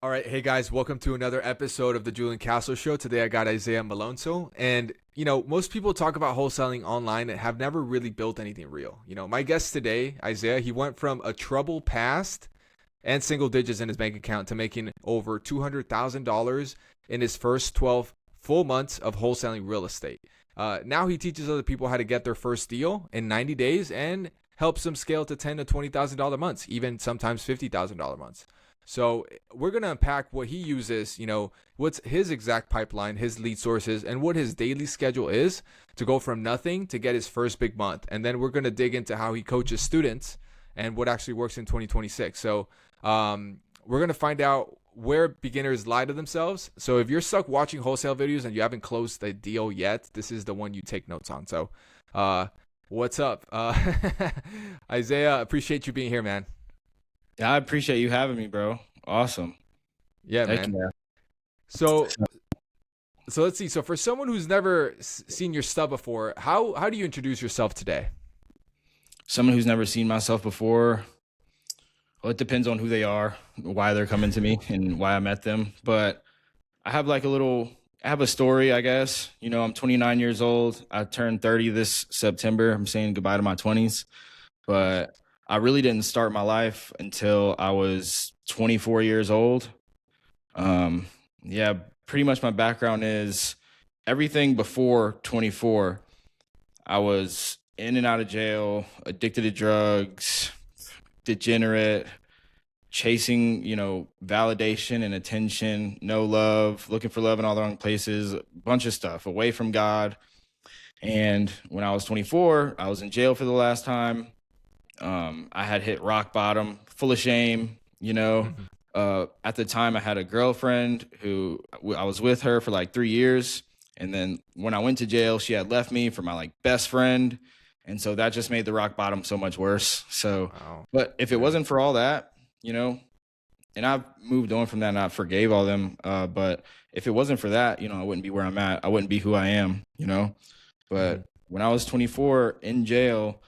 All right, hey guys, welcome to another episode of the Julian Castle Show. Today I got Isaiah Malonzo, and most people talk about wholesaling online and have never really built anything real. My guest today, Isaiah, he went from a troubled past and single digits in his bank account to making over $200,000 in his first 12 full months of wholesaling real estate. Now he teaches other people how to get their first deal in 90 days and helps them scale to $10,000 to $20,000 months, even sometimes $50,000 months. So we're going to unpack what he uses, what's his exact pipeline, his lead sources, and what his daily schedule is to go from nothing to get his first big month. And then we're going to dig into how he coaches students and what actually works in 2026. So we're going to find out where beginners lie to themselves. So if you're stuck watching wholesale videos and you haven't closed the deal yet, this is the one you take notes on. So what's up? Isaiah, appreciate you being here, man. Yeah, I appreciate you having me, bro. Awesome. Yeah, Thank man. you. So so let's see. So for someone who's never seen your stuff before, how do you introduce yourself today? Someone who's never seen myself before. Well, it depends on who they are, why they're coming to me, and why I met them. But I have I have a story, I guess. I'm 29 years old. I turned 30 this September. I'm saying goodbye to my 20s. But I really didn't start my life until I was 24 years old. Yeah, pretty much my background is everything before 24. I was in and out of jail, addicted to drugs, degenerate, chasing, validation and attention, no love, looking for love in all the wrong places, a bunch of stuff, away from God. And when I was 24, I was in jail for the last time. I had hit rock bottom, full of shame. Mhm. At the time, I had a girlfriend who I was with her for like 3 years. And then when I went to jail, she had left me for my like best friend. And so that just made the rock bottom so much worse. So, Wow. but if it Yeah. wasn't for all that, and I've moved on from that and I forgave all them. But if it wasn't for that, I wouldn't be where I'm at. I wouldn't be who I am. Hmm. But when I was 24 in jail,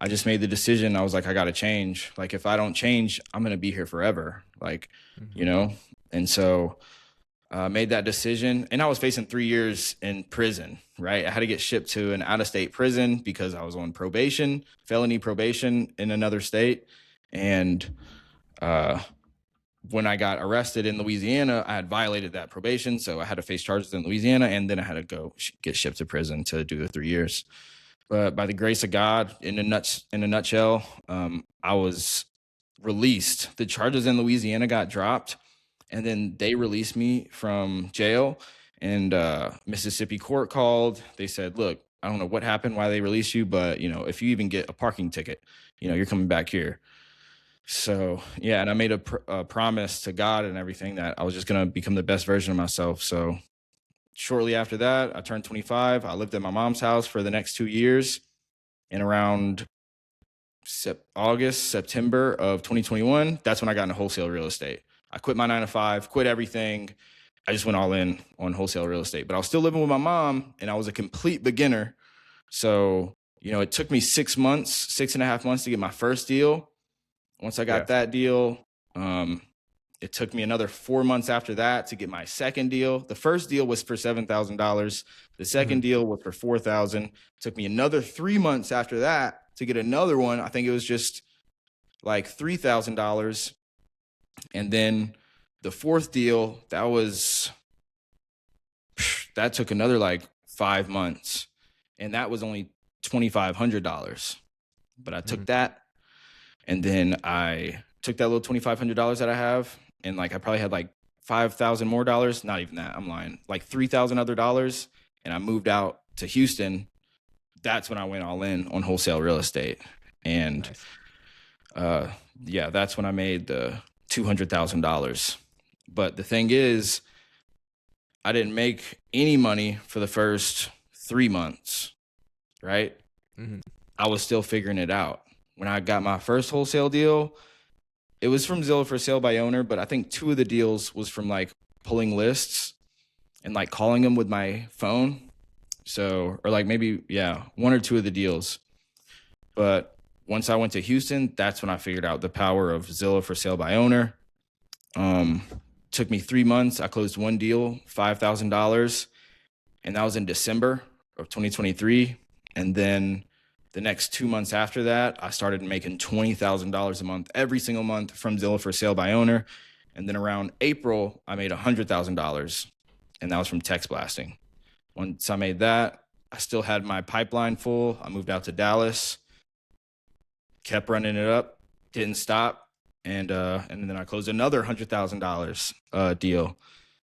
I just made the decision. I was like, I got to change. Like, if I don't change, I'm going to be here forever. Like, you Hmm. know? And so I made that decision. And I was facing 3 years in prison, right? I had to get shipped to an out of state prison because I was on probation, felony probation in another state. And uh, when I got arrested in Louisiana, I had violated that probation. So I had to face charges in Louisiana. And then I had to go get shipped to prison to do the 3 years. But by the grace of God, in a nutshell, I was released. The charges in Louisiana got dropped, and then they released me from jail. And Mississippi court called. They said, "Look, I don't know what happened, why they released you, but if you even get a parking ticket, you're coming back here." So yeah, and I made a promise to God and everything that I was just gonna become the best version of myself. So shortly after that, I turned 25. I lived at my mom's house for the next 2 years. And around September of 2021, that's when I got into wholesale real estate. I quit my 9 to 5, quit everything. I just went all in on wholesale real estate. But I was still living with my mom, and I was a complete beginner. So, it took me 6 months, 6.5 months to get my first deal. Once I Yeah. got that deal, it took me another 4 months after that to get my second deal. The first deal was for $7,000. The Hmm. second deal was for $4,000. Took me another 3 months after that to get another one. I think it was just like $3,000. And then the fourth deal, that took another like 5 months, and that was only $2,500. But I Hmm. took that, and then I took that little $2,500 that I have, and like I probably had like 5,000 more dollars. Not even that. I'm lying. Like 3,000 other dollars, and I moved out to Houston. That's when I went all in on wholesale real estate, and Nice. uh, yeah, that's when I made the $200,000. But the thing is, I didn't make any money for the first 3 months. Right? Hmm. I was still figuring it out. When I got my first wholesale deal, it was from Zillow for sale by owner, but I think two of the deals was from like pulling lists and like calling them with my phone. So, or like maybe, yeah, one or two of the deals. But once I went to Houston, that's when I figured out the power of Zillow for sale by owner. Um, took me 3 months. I closed one deal, $5,000. And that was in December of 2023. And then the next 2 months after that, I started making $20,000 a month, every single month from Zillow for sale by owner. And then around April, I made $100,000, and that was from text blasting. Once I made that, I still had my pipeline full. I moved out to Dallas, kept running it up, didn't stop, and then I closed another $100,000 deal.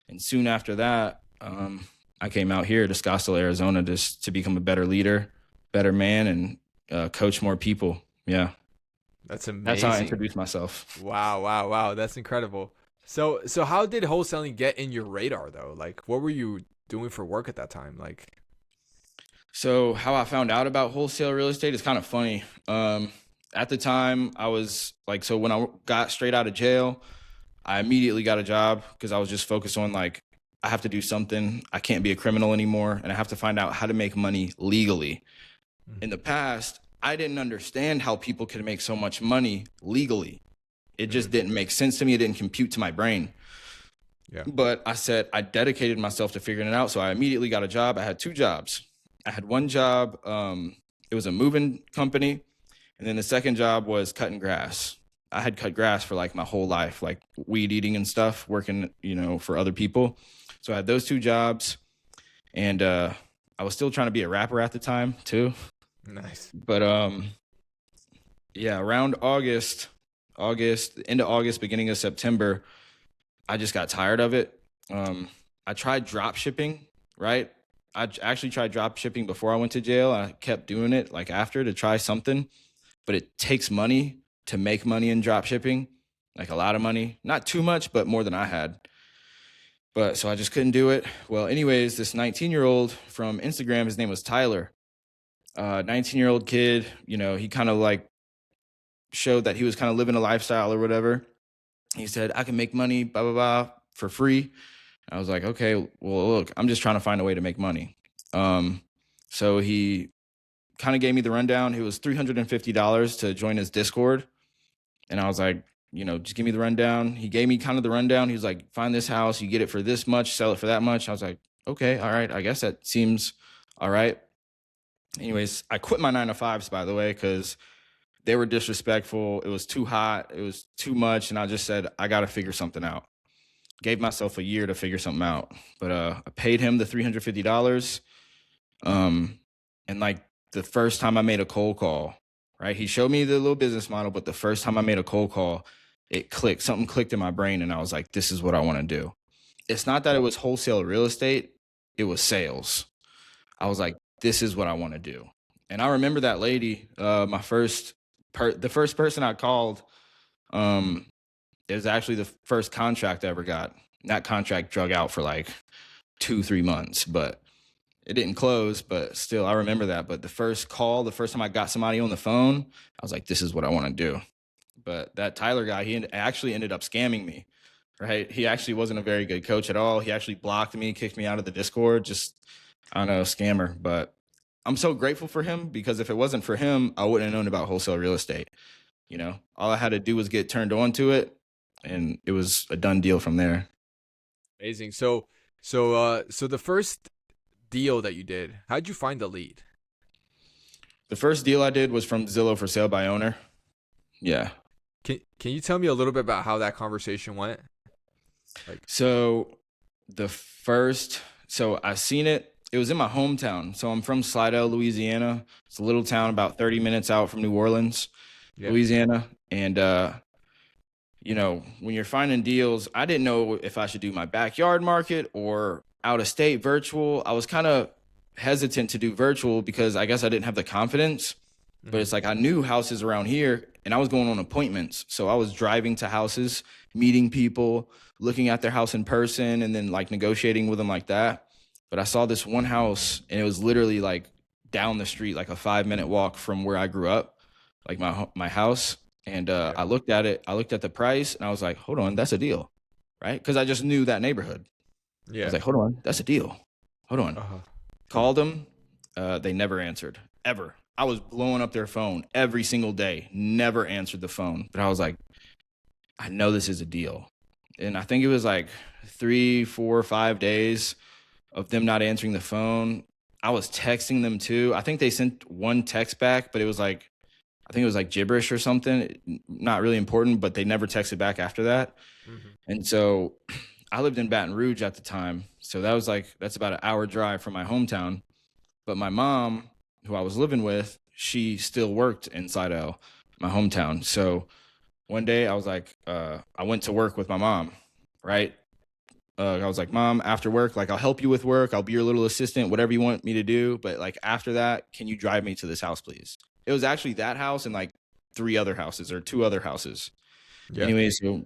And soon after that, I came out here to Scottsdale, Arizona, just to become a better leader, better man, and coach more people. Yeah, That's amazing. that's how I introduced myself. Wow. That's incredible. So how did wholesaling get in your radar though? Like, what were you doing for work at that time? Like, So how I found out about wholesale real estate is kind of funny. At the time, I was like, so when I got straight out of jail, I immediately got a job because I was just focused on like, I have to do something. I can't be a criminal anymore, and I have to find out how to make money legally. In the past, I didn't understand how people could make so much money legally. It just didn't make sense to me. It didn't compute to my brain. yeah. But I dedicated myself to figuring it out. So I immediately got a job. I had two jobs. I had one job, it was a moving company. And then the second job was cutting grass. I had cut grass for like my whole life, like weed eating and stuff, working, for other people. So I had those two jobs. And I was still trying to be a rapper at the time too. Nice. But yeah, around end of August, beginning of September, I just got tired of it. I tried drop shipping, right? I actually tried drop shipping before I went to jail. I kept doing it like after to try something, but it takes money to make money in drop shipping, like a lot of money, not too much, but more than I had. But so I just couldn't do it. Well, anyways, this 19-year-old from Instagram, his name was Tyler, 19-year-old kid, he kind of like showed that he was kind of living a lifestyle or whatever. He said, I can make money, blah, blah, blah, for free. I was like, okay, well, look, I'm just trying to find a way to make money. So he kind of gave me the rundown. It was $350 to join his Discord. And I was like, just give me the rundown. He gave me kind of the rundown. He was like, find this house, you get it for this much, sell it for that much. I was like, okay, all right, I guess that seems all right. Anyways, I quit my 9 to 5s, by the way, because they were disrespectful. It was too hot. It was too much. And I just said, I got to figure something out. Gave myself a year to figure something out. But I paid him the $350. And like the first time I made a cold call, right? He showed me the little business model, but the first time I made a cold call, it clicked. Something clicked in my brain. And I was like, this is what I want to do. It's not that it was wholesale real estate. It was sales. I was like, this is what I want to do. And I remember that lady, the first person I called, it was actually the first contract I ever got. That contract drug out for like 2-3 months, but it didn't close. But still, I remember that. But the first time I got somebody on the phone, I was like, this is what I want to do. But that Tyler guy, he actually ended up scamming me, right? He actually wasn't a very good coach at all. He actually blocked me, kicked me out of the Discord, just, I don't know, scammer. But I'm so grateful for him, because if it wasn't for him, I wouldn't have known about wholesale real estate. All I had to do was get turned on to it, and it was a done deal from there. Amazing. So the first deal that you did, how'd you find the lead? The first deal I did was from Zillow for sale by owner. Yeah. Can you tell me a little bit about how that conversation went? So I seen it. It was in my hometown. So I'm from Slidell, Louisiana. It's a little town about 30 minutes out from New Orleans, Yeah. Louisiana. And, when you're finding deals, I didn't know if I should do my backyard market or out of state virtual. I was kind of hesitant to do virtual because I guess I didn't have the confidence. But it's like I knew houses around here, and I was going on appointments. So I was driving to houses, meeting people, looking at their house in person, and then like negotiating with them like that. But I saw this one house, and it was literally like down the street, like a 5-minute walk from where I grew up, like my house. And I looked at it. I looked at the price, and I was like, hold on, that's a deal, right? Because I just knew that neighborhood. Yeah. I was like, hold on, that's a deal. Hold on. Uh-huh. Called them. They never answered, ever. I was blowing up their phone every single day, never answered the phone. But I was like, I know this is a deal. And I think it was like 3, 4, 5 days of them not answering the phone. I was texting them too. I think they sent one text back, but it was like, I think it was like gibberish or something, not really important, but they never texted back after that. Hmm. And so I lived in Baton Rouge at the time. So that's about an hour drive from my hometown. But my mom, who I was living with, she still worked in Slidell, my hometown. So one day I was like, I went to work with my mom, right? I was like, Mom, after work, like, I'll help you with work. I'll be your little assistant, whatever you want me to do. But like, after that, can you drive me to this house, please? It was actually that house and like three other houses or two other houses. Yeah. Anyways, so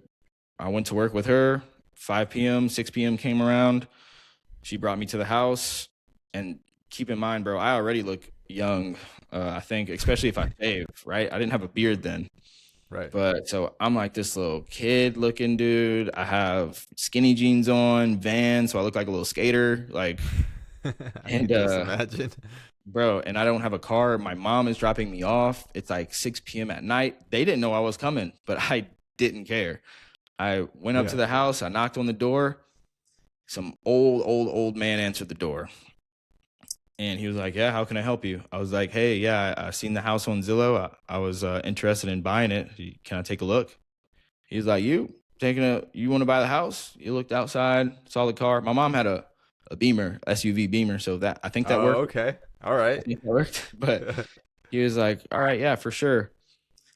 I went to work with her. 5 p.m., 6 p.m. came around. She brought me to the house. And keep in mind, bro, I already look young, I think, especially if I shave, right? I didn't have a beard then. Right. But so I'm like this little kid looking dude. I have skinny jeans on, Vans, so I look like a little skater. Like, I and can just imagine. bro, and I don't have a car. My mom is dropping me off. It's like 6 p.m. at night. They didn't know I was coming, but I didn't care. I went up to Yeah. the house. I knocked on the door. Some old man answered the door. And he was like, "Yeah, how can I help you?" I was like, "Hey, yeah, I seen the house on Zillow. I was interested in buying it. Can I take a look?" He was like, You want to buy the house?" You looked outside, saw the car. My mom had a Beamer, SUV Beamer, so that I think that Oh, worked. okay. All I right. think that worked. But he was like, "All right, yeah, for sure."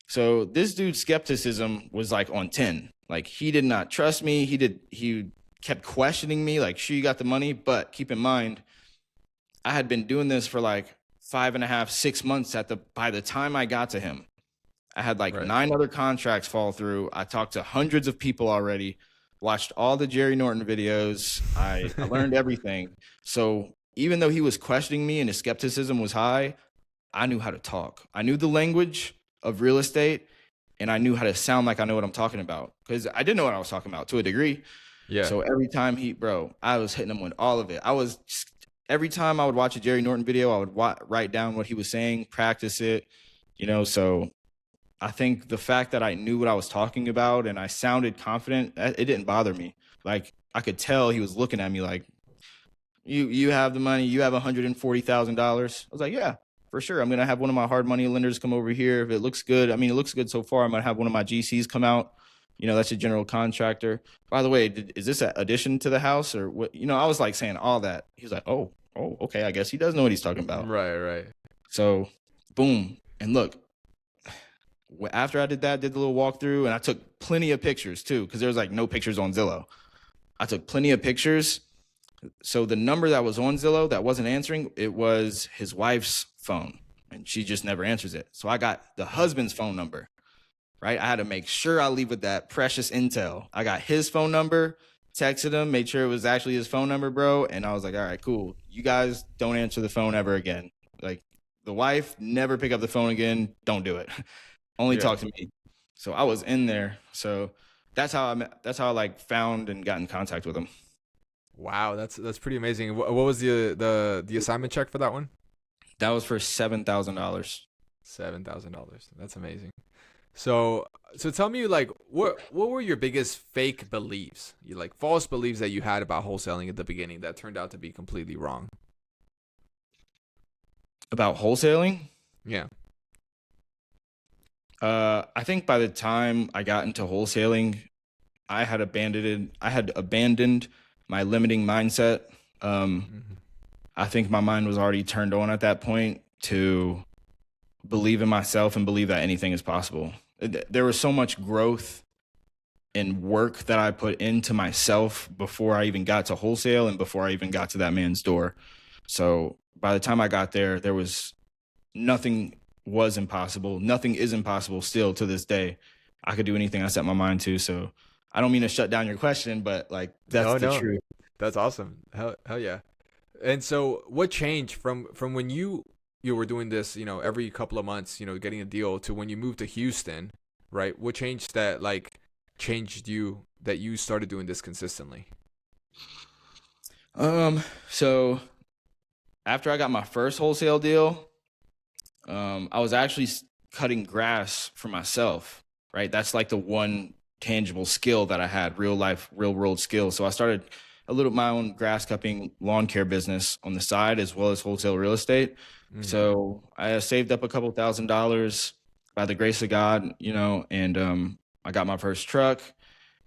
So this dude's skepticism was like on 10. Like, he did not trust me. He kept questioning me, like, "Sure, you got the money?" But keep in mind, I had been doing this for like 5.5, 6 months by the time I got to him. I had like Right. 9 other contracts fall through. I talked to hundreds of people already, watched all the Jerry Norton videos. I learned everything. So even though he was questioning me and his skepticism was high, I knew how to talk. I knew the language of real estate, and I knew how to sound like I know what I'm talking about, because I didn't know what I was talking about to a degree. Yeah. So every time bro, I was hitting him with all of it. Every time I would watch a Jerry Norton video, I would write down what he was saying, practice it, So I think the fact that I knew what I was talking about and I sounded confident, it didn't bother me. Like, I could tell he was looking at me like, you have the money, you have $140,000. I was like, yeah, for sure. I'm gonna have one of my hard money lenders come over here. If it looks good, I mean, it looks good so far. I'm gonna have one of my GCs come out. That's a general contractor. By the way, is this an addition to the house or what? I was like saying all that. He was like, okay. I guess he does know what he's talking about. Right. Right. So, boom. And look, after I did the little walkthrough, and I took plenty of pictures too, because there was like no pictures on Zillow. I took plenty of pictures. So the number that was on Zillow that wasn't answering, it was his wife's phone, and she just never answers it. So I got the husband's phone number, right? I had to make sure I leave with that precious intel. I got his phone number, texted him, made sure it was actually his phone number, bro. And I was like, all right, cool. You guys don't answer the phone ever again. Like, the wife, never pick up the phone again. Don't do it. Only Yeah. talk to me. So I was in there. So that's how I like found and got in contact with him. Wow, that's pretty amazing. What was the assignment check for that one? That was for $7,000. $7,000. That's amazing. So tell me, like, what were your biggest fake beliefs, like false beliefs that you had about wholesaling at the beginning that turned out to be completely wrong? About wholesaling, Yeah. I think by the time I got into wholesaling, I had abandoned my limiting mindset. Um, Hmm. I think my mind was already turned on at that point to believe in myself and believe that anything is possible. There was so much growth and work that I put into myself before I even got to wholesale and before I even got to that man's door. So by the time I got there, there was nothing was impossible. Nothing is impossible still to this day. I could do anything I set my mind to. So I don't mean to shut down your question, but like, that's No, the no, truth. that's awesome. Hell yeah. And so, what changed from when you were doing this, every couple of months, getting a deal to when you moved to Houston, right? What changed changed you that you started doing this consistently? So after I got my first wholesale deal, I was actually cutting grass for myself, right? That's like the one tangible skill that I had, real life, real world skill. So I started my own grass cupping lawn care business on the side, as well as wholesale real estate. Mm. So I saved up a couple $1,000s by the grace of God, and I got my first truck,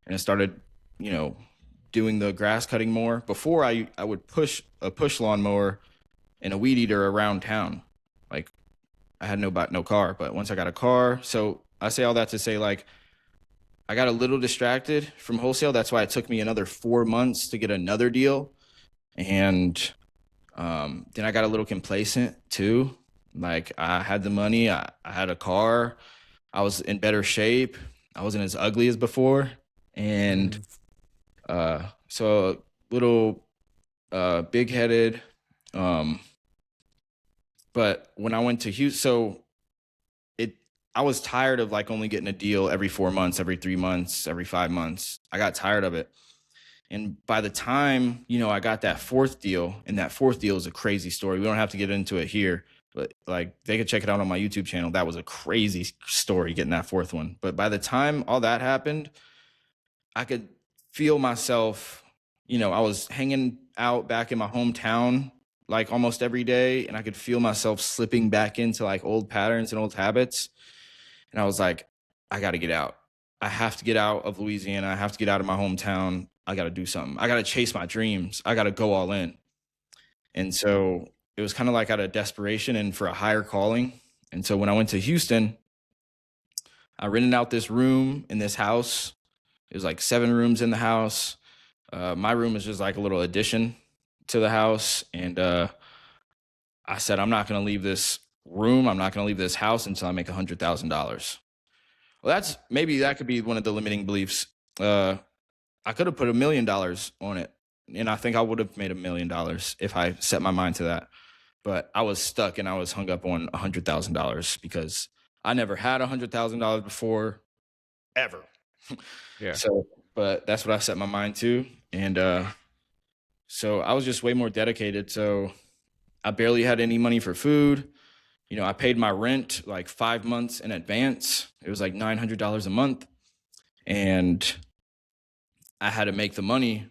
and I started, you know, doing the grass cutting more. Before I would push a push lawnmower and a weed eater around town. Like I had no car, but once I got a car, so I say all that to say, like, I got a little distracted from wholesale. That's why it took me another 4 months to get another deal. And then I got a little complacent too. Like I had the money, I had a car, I was in better shape, I wasn't as ugly as before. And Mm. so a little big headed. Um, but when I went to Houston, so it, I was tired of like only getting a deal every 4 months, every 3 months, every 5 months. I got tired of it. And by the time, I got that fourth deal, and that fourth deal is a crazy story. We don't have to get into it here, but like they could check it out on my YouTube channel. That was a crazy story getting that fourth one. But by the time all that happened, I could feel myself, I was hanging out back in my hometown like almost every day, and I could feel myself slipping back into like old patterns and old habits. And I was like, I got to get out. I have to get out of Louisiana. I have to get out of my hometown. I got to do something. I got to chase my dreams. I got to go all in. And so it was kind of like out of desperation and for a higher calling. And so when I went to Houston, I rented out this room in this house. It was like 7 rooms in the house. My room was just like a little addition to the house. And I said, I'm not going to leave this room. I'm not going to leave this house until I make $100,000. Well, that could be one of the limiting beliefs. I could have put $1 million on it, and I think I would have made $1 million if I set my mind to that. But I was stuck, and I was hung up on $100,000 because I never had $100,000 before, ever. Yeah. So, but that's what I set my mind to, and so I was just way more dedicated. So I barely had any money for food. I paid my rent like 5 months in advance. It was like $900 a month, and I had to make the money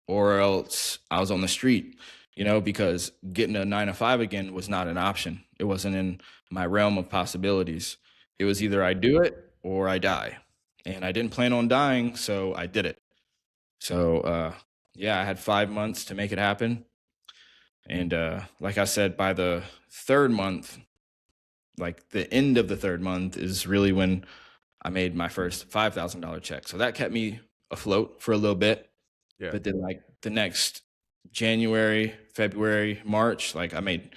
or else I was on the street, because getting a 9 to 5 again was not an option. It wasn't in my realm of possibilities. It was either I do it or I die. And I didn't plan on dying, so I did it. So, yeah, I had 5 months to make it happen. And like I said, by the third month, like the end of the third month is really when I made my first $5,000 check. So that kept me afloat for a little bit. Yeah. But then like the next January, February, March, like I made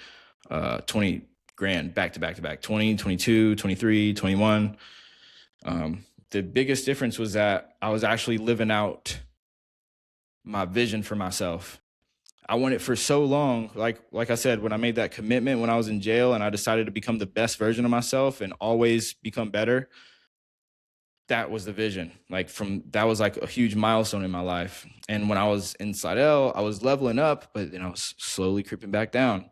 20 grand back to back to back, 20, 22, 23, 21. The biggest difference was that I was actually living out my vision for myself. I wanted for so long, like I said, when I made that commitment when I was in jail and I decided to become the best version of myself and always become better, that was the vision. That was like a huge milestone in my life. And when I was in Slidell, I was leveling up, but then I was slowly creeping back down.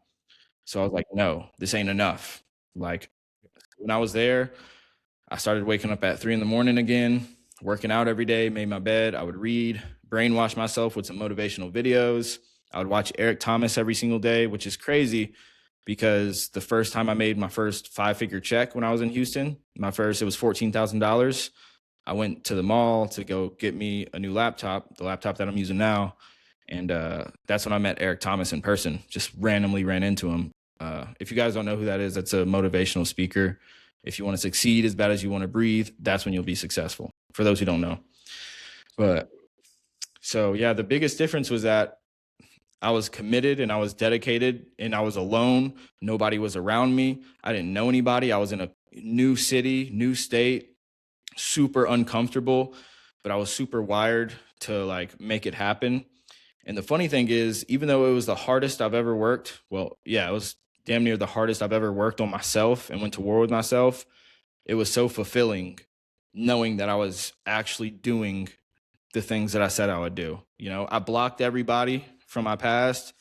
So I was like, no, this ain't enough. Like when I was there, I started waking up at 3 a.m. again, working out every day, made my bed. I would read, brainwash myself with some motivational videos. I would watch Eric Thomas every single day, which is crazy because the first time I made my first 5-figure check when I was in Houston, it was $14,000. I went to the mall to go get me a new laptop, the laptop that I'm using now. And that's when I met Eric Thomas in person, just randomly ran into him. If you guys don't know who that is, that's a motivational speaker. If you want to succeed as bad as you want to breathe, that's when you'll be successful, for those who don't know. But so, yeah, the biggest difference was that I was committed and I was dedicated and I was alone. Nobody was around me. I didn't know anybody. I was in a new city, new state, super uncomfortable, but I was super wired to like make it happen. And the funny thing is, even though it was the hardest I've ever worked, well, yeah, it was damn near the hardest I've ever worked on myself and went to war with myself. It was so fulfilling knowing that I was actually doing the things that I said I would do. I blocked everybody from my past.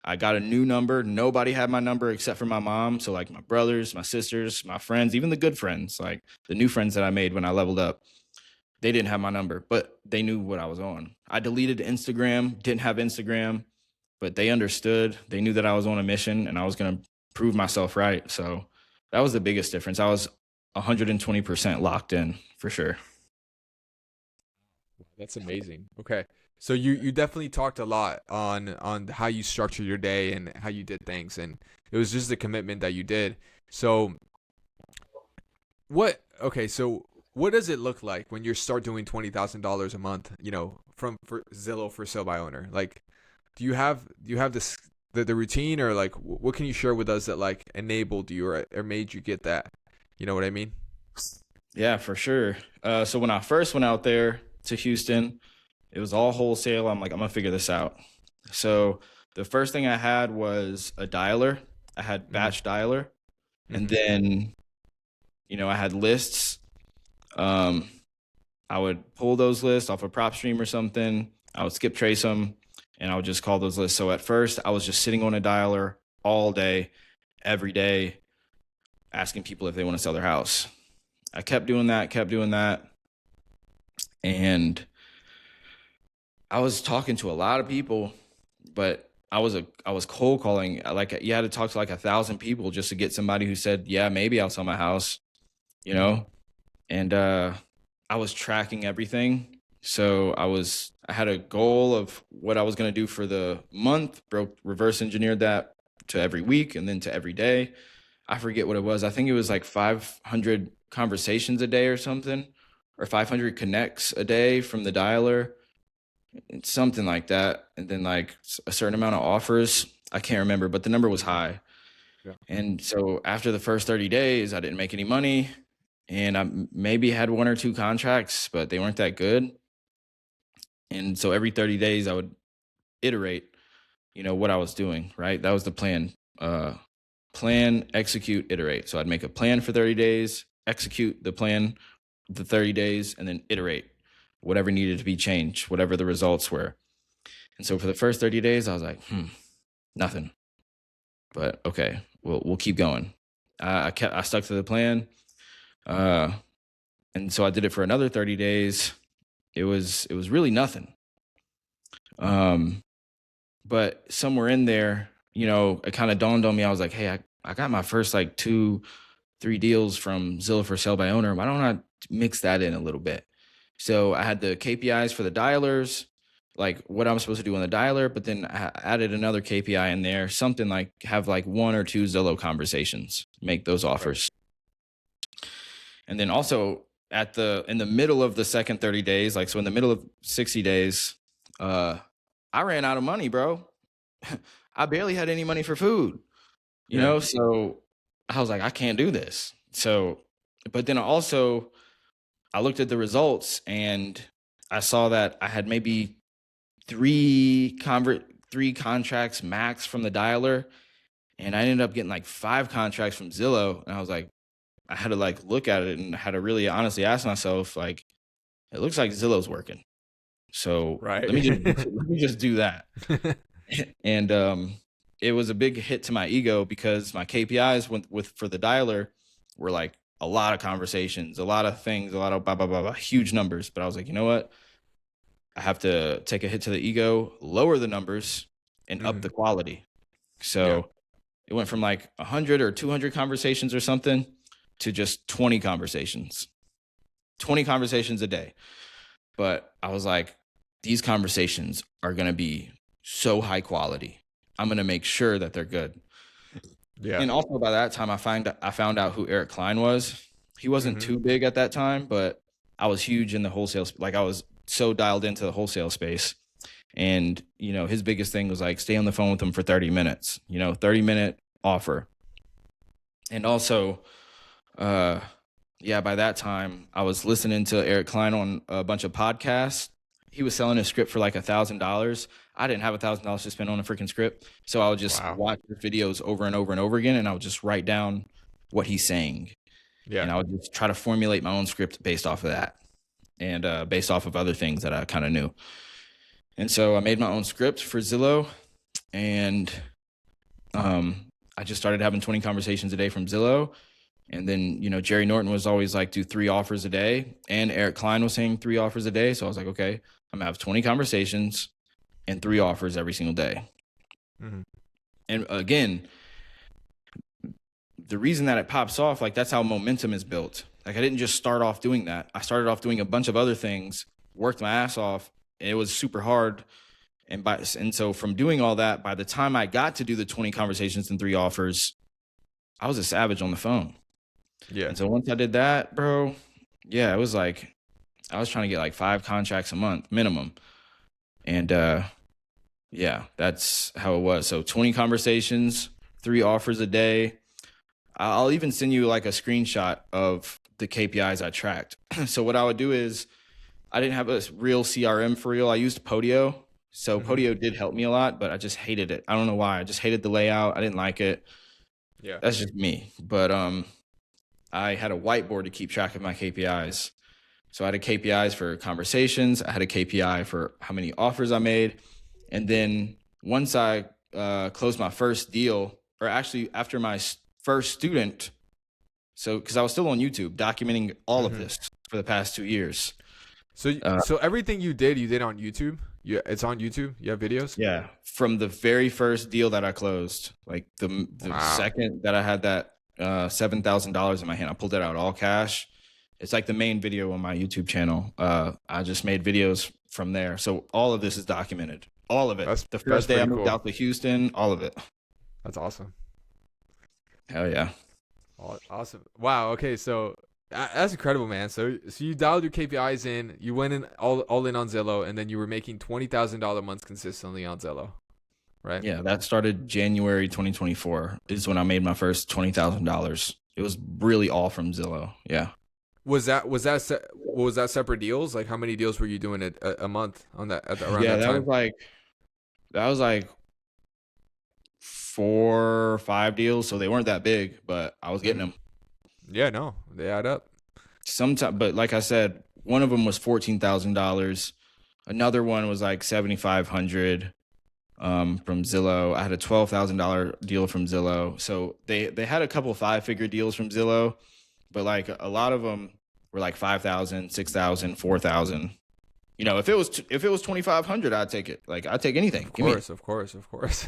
I got a new number. Nobody had my number except for my mom. So like my brothers, my sisters, my friends, even the good friends, like the new friends that I made when I leveled up, They didn't have my number, but they knew what I was on. I deleted Instagram, didn't have Instagram, but they understood. They knew that I was on a mission and I was going to prove myself right. So that was the biggest difference. I was 120% locked in for sure. That's amazing. Okay. So you definitely talked a lot on how you structure your day and how you did things, and it was just the commitment that you did. So so what does it look like when you start doing $20,000 a month, from for Zillow for sale by owner? Like, do you have this the routine, or like what can you share with us that like enabled you or made you get that? You know what I mean? Yeah, for sure. So when I first went out there to Houston, it was all wholesale. I'm like, I'm gonna figure this out. So the first thing I had was a dialer. I had Mm-hmm. batch dialer, and Mm-hmm. then I had lists. Um, I would pull those lists off a prop stream or something. I would skip trace them, and I would just call those lists. So at first, I was just sitting on a dialer all day, every day, asking people if they want to sell their house. I kept doing that, and I was talking to a lot of people, but I was cold calling. Like you had to talk to like 1,000 people just to get somebody who said, "Yeah, maybe I'll sell my house," you Mm-hmm. know. And I was tracking everything. So I had a goal of what I was going to do for the month, reverse engineered that to every week and then to every day. I forget what it was. I think it was like 500 conversations a day or something, or 500 connects a day from the dialer, something like that. And then like a certain amount of offers. I can't remember, but the number was high. Yeah. And so after the first 30 days, I didn't make any money. And I maybe had one or two contracts, but they weren't that good. And so every 30 days, I would iterate, what I was doing, right? That was the plan. Plan, execute, iterate. So I'd make a plan for 30 days, execute the plan, the 30 days, and then iterate whatever needed to be changed, whatever the results were. And so for the first 30 days, I was like, nothing. But okay, we'll keep going. I stuck to the plan. And so I did it for another 30 days. It was really nothing. Um, but somewhere in there, it kind of dawned on me. I was like, hey, I got my first like 2, 3 deals from Zillow for sale by owner. Why don't I mix that in a little bit? So I had the KPIs for the dialers, like what I'm supposed to do on the dialer, but then I added another KPI in there, something like have like 1 or 2 Zillow conversations, make those Right. offers. And then also in the middle of the second 30 days, like so in the middle of 60 days, I ran out of money, bro. I barely had any money for food, Yeah. so I was like, I can't do this. So, but then also I looked at the results and I saw that I had maybe three contracts max from the dialer, and I ended up getting like 5 contracts from Zillow. And I was like, I had to like look at it and had to really honestly ask myself, like, it looks like Zillow's working. So Right. let me just do that. And it was a big hit to my ego because my KPIs with for the dialer were like a lot of conversations, a lot of things, a lot of blah blah blah, blah, huge numbers. But I was like, you know what? I have to take a hit to the ego, lower the numbers, and up Hmm. the quality. Yeah. So it went from like 100 or 200 conversations or something to just 20 conversations, 20 conversations a day. But I was like, these conversations are going to be so high quality. I'm going to make sure that they're good. Yeah. And also by that time, I found out who Eric Klein was. He wasn't Hmm. too big at that time, but I was huge in the wholesale. Like I was so dialed into the wholesale space. And, his biggest thing was like, stay on the phone with him for 30 minutes, 30-minute offer. And also, uh, yeah, by that time, I was listening to Eric Klein on a bunch of podcasts. He was selling a script for like $1,000. I didn't have $1,000 to spend on a freaking script. So I would just Wow. watch the videos over and over and over again. And I would just write down what he's saying. Yeah. And I would just try to formulate my own script based off of that and based off of other things that I kind of knew. And so I made my own script for Zillow. And I just started having 20 conversations a day from Zillow. And then, Jerry Norton was always like, do 3 offers a day. And Eric Klein was saying 3 offers a day. So I was like, okay, I'm gonna have 20 conversations and 3 offers every single day. Hmm. And again, the reason that it pops off, like that's how momentum is built. Like I didn't just start off doing that. I started off doing a bunch of other things, worked my ass off. And it was super hard. And so from doing all that, by the time I got to do the 20 conversations and 3 offers, I was a savage on the phone. Yeah. And so once I did that, bro, yeah, it was like I was trying to get like 5 contracts a month minimum. And yeah, that's how it was. So 20 conversations, 3 offers a day. I'll even send you like a screenshot of the KPIs I tracked. So what I would do is I didn't have a real CRM for real. I used Podio. So Hmm. Podio did help me a lot, but I just hated it. I don't know why. I just hated the layout. I didn't like it. Yeah. That's just me. But I had a whiteboard to keep track of my KPIs. So I had a KPIs for conversations. I had a KPI for how many offers I made. And then once I closed my first deal, or actually after my first student, so because I was still on YouTube documenting all of Hmm. this for the past 2 years. So Uh, so everything you did on YouTube. Yeah, it's on YouTube. You have videos. yeah, from the very first deal that I closed, like the Wow. second that I had that $7,000 in my hand, I pulled it out all cash. It's like the main video on my YouTube channel. I just made videos from there, so all of this is documented. All of it. The That's first day I pretty moved cool. out to Houston, all of it. That's awesome. Hell yeah. Awesome. Wow. Okay. So that's incredible, man. So you dialed your KPIs in. You went in all in on Zillow, and then you were making $20,000 months consistently on Zillow, right? Yeah, that started January 2024 is when I made my first $20,000. It was really all from Zillow. Yeah. Was that separate deals? Like how many deals were you doing a month on around Yeah, that time? that was like 4 or 5 deals, so they weren't that big, but I was getting Hmm. them. Yeah. No, they add up. Sometimes, but like I said, one of them was $14,000. Another one was like 7,500 from Zillow. I had a $12,000 deal from Zillow. So they had a couple 5-figure deals from Zillow, but like a lot of them were like 5,000, 6,000, 4,000. If it was 2,500, I'd take it. Like I'd take anything. Of Give me. course, of course, of course.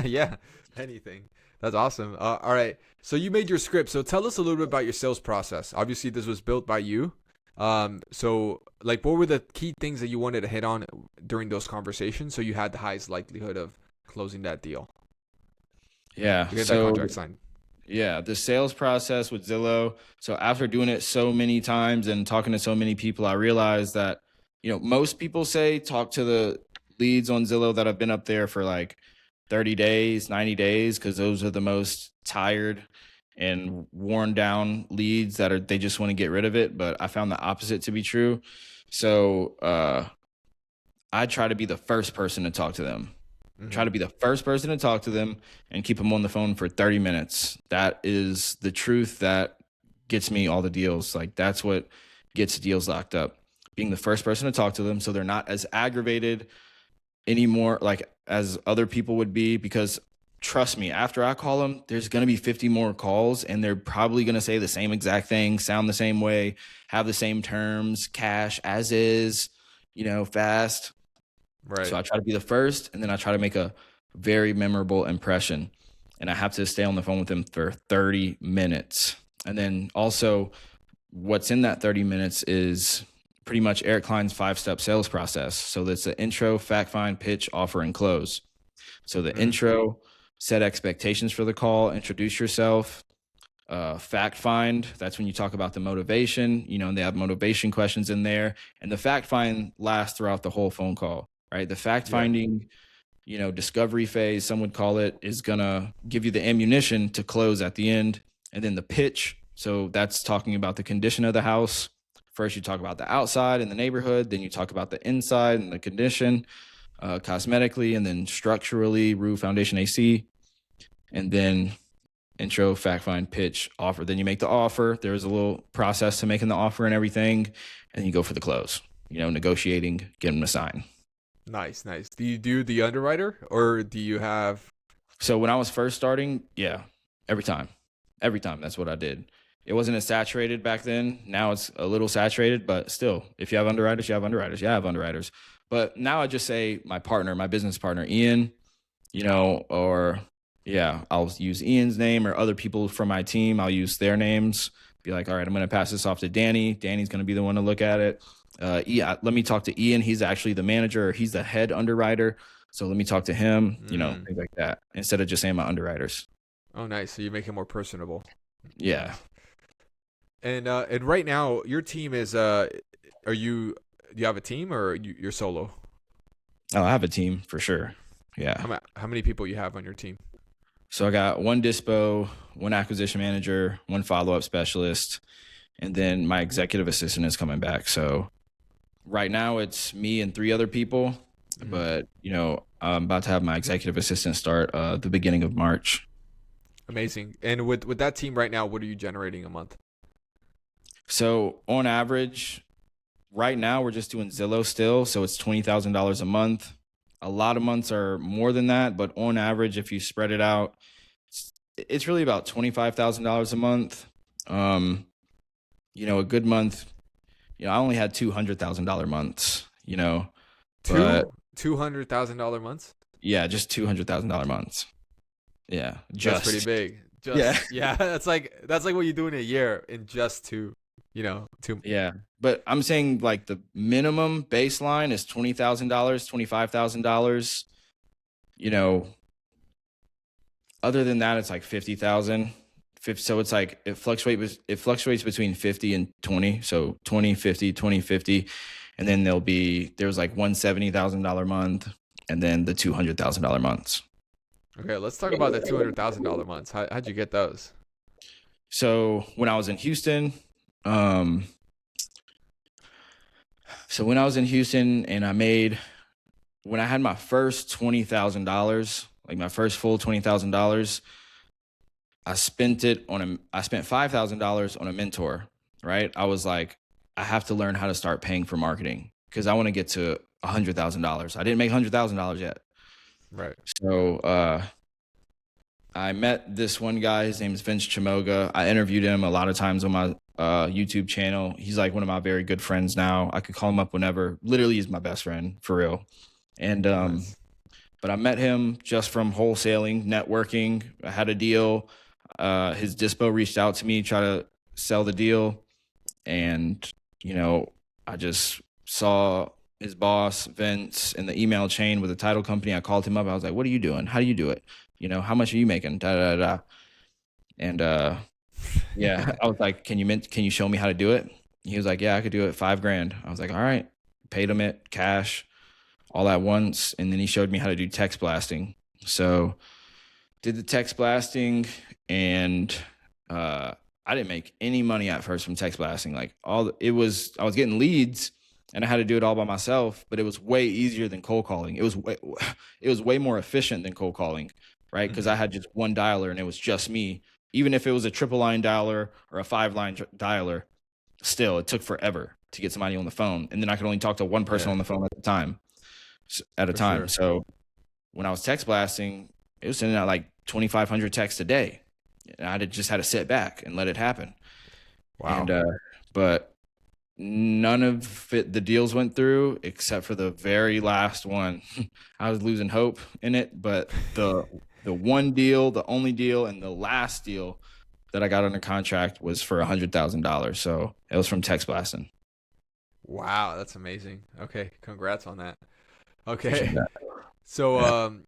Yeah, anything. That's awesome. All right. So you made your script. So tell us a little bit about your sales process. Obviously, this was built by you. So like, what were the key things that you wanted to hit on during those conversations so you had the highest likelihood of closing that deal, Yeah. to get that So contract signed? yeah, the sales process with Zillow. So after doing it so many times and talking to so many people, I realized that, most people say talk to the leads on Zillow that have been up there for like 30 days, 90 days, because those are the most tired and worn down leads they just want to get rid of it. But I found the opposite to be true. So I try to be the first person to talk to them. Hmm. Try to be the first person to talk to them and keep them on the phone for 30 minutes. That is the truth that gets me all the deals. Like that's what gets deals locked up. Being the first person to talk to them so they're not as aggravated anymore like as other people would be, because trust me, after I call them, there's going to be 50 more calls and they're probably going to say the same exact thing, sound the same way, have the same terms, cash as is, fast. Right. So I try to be the first, and then I try to make a very memorable impression. And I have to stay on the phone with them for 30 minutes. And then also, what's in that 30 minutes is pretty much Eric Klein's 5-step sales process. So that's the intro, fact find, pitch, offer, and close. So the Hmm. intro, set expectations for the call, introduce yourself. Fact find, that's when you talk about the motivation, and they have motivation questions in there. And the fact find lasts throughout the whole phone call, right? The fact Yeah. finding, discovery phase, some would call it, is going to give you the ammunition to close at the end. And then the pitch, so that's talking about the condition of the house. First, you talk about the outside and the neighborhood, then you talk about the inside and the condition, cosmetically, and then structurally, roof, foundation, AC. And then intro, fact find, pitch, offer. Then you make the offer. There's a little process to making the offer and everything. And you go for the close, negotiating, get them to sign. Nice, nice. Do you do the underwriter or do you have? So when I was first starting, yeah, every time, that's what I did. It wasn't as saturated back then. Now it's a little saturated, but still, if you have underwriters, you have underwriters. Yeah, I have underwriters. But now I just say my partner, my business partner, Ian, or yeah, I'll use Ian's name or other people from my team. I'll use their names. Be like, all right, I'm going to pass this off to Danny. Danny's going to be the one to look at it. Yeah, let me talk to Ian. He's actually the manager. Or he's the head underwriter. So let me talk to him, things like that, instead of just saying my underwriters. Oh, nice. So you make it more personable. Yeah. And right now your team is do you have a team or you're solo? Oh, I have a team for sure. Yeah. How many people you have on your team? So I got one dispo, one acquisition manager, one follow-up specialist, and then my executive assistant is coming back. So right now it's me and 3 other people, but I'm about to have my executive assistant start the beginning of March. Amazing. And with that team right now, what are you generating a month? So on average, right now we're just doing Zillow still, so it's $20,000 a month. A lot of months are more than that, but on average, if you spread it out, it's really about $25,000 a month. A good month, I only had $200,000 months, but $200,000 months? Yeah, just $200,000 months. Yeah, that's pretty big. Yeah, that's like what you do in a year in just two. Yeah, but I'm saying like the minimum baseline is $20,000, $25,000. Other than that, it's like 50,000. So it's like it fluctuates between 50 and 20. So 20, 50, 20, 50, and then there's like $170,000 month, and then the $200,000 months. Okay, let's talk about the $200,000 months. How'd you get those? So when I was in Houston, and when I had my first $20,000, like my first full $20,000, I spent $5,000 on a mentor, right? I was like, I have to learn how to start paying for marketing because I want to get to $100,000. I didn't make $100,000 yet. Right. So, I met this one guy. His name is Vince Chamoga. I interviewed him a lot of times on my YouTube channel. He's like one of my very good friends now. I could call him up whenever. Literally, he's my best friend for real. And Nice. but I met him just from wholesaling, networking. I had a deal. His dispo reached out to me, try to sell the deal, and I just saw his boss Vince in the email chain with the title company. I called him up. I was like, "What are you doing? How do you do it? How much are you making?" Da da da. And yeah, I was like, "Can you show me how to do it?" He was like, "Yeah, I could do it. $5,000." I was like, "All right." Paid him it cash, all at once, and then he showed me how to do text blasting. So, did the text blasting, and I didn't make any money at first from text blasting. Like I was getting leads, and I had to do it all by myself. But it was way easier than cold calling. It was way more efficient than cold calling, right? Because I had just one dialer, and it was just me. Even if it was a triple line dialer or a 5-line dialer, still it took forever to get somebody on the phone, and then I could only talk to one person on the phone at a time. Sure. So when I was text blasting, it was sending out like 2,500 texts a day. And I just had to sit back and let it happen. Wow. And but none of the deals went through except for the very last one. I was losing hope in it, but the one deal, the only deal, and the last deal that I got under contract was for $100,000. So it was from text blasting. Wow, that's amazing. Okay, congrats on that. Okay. So,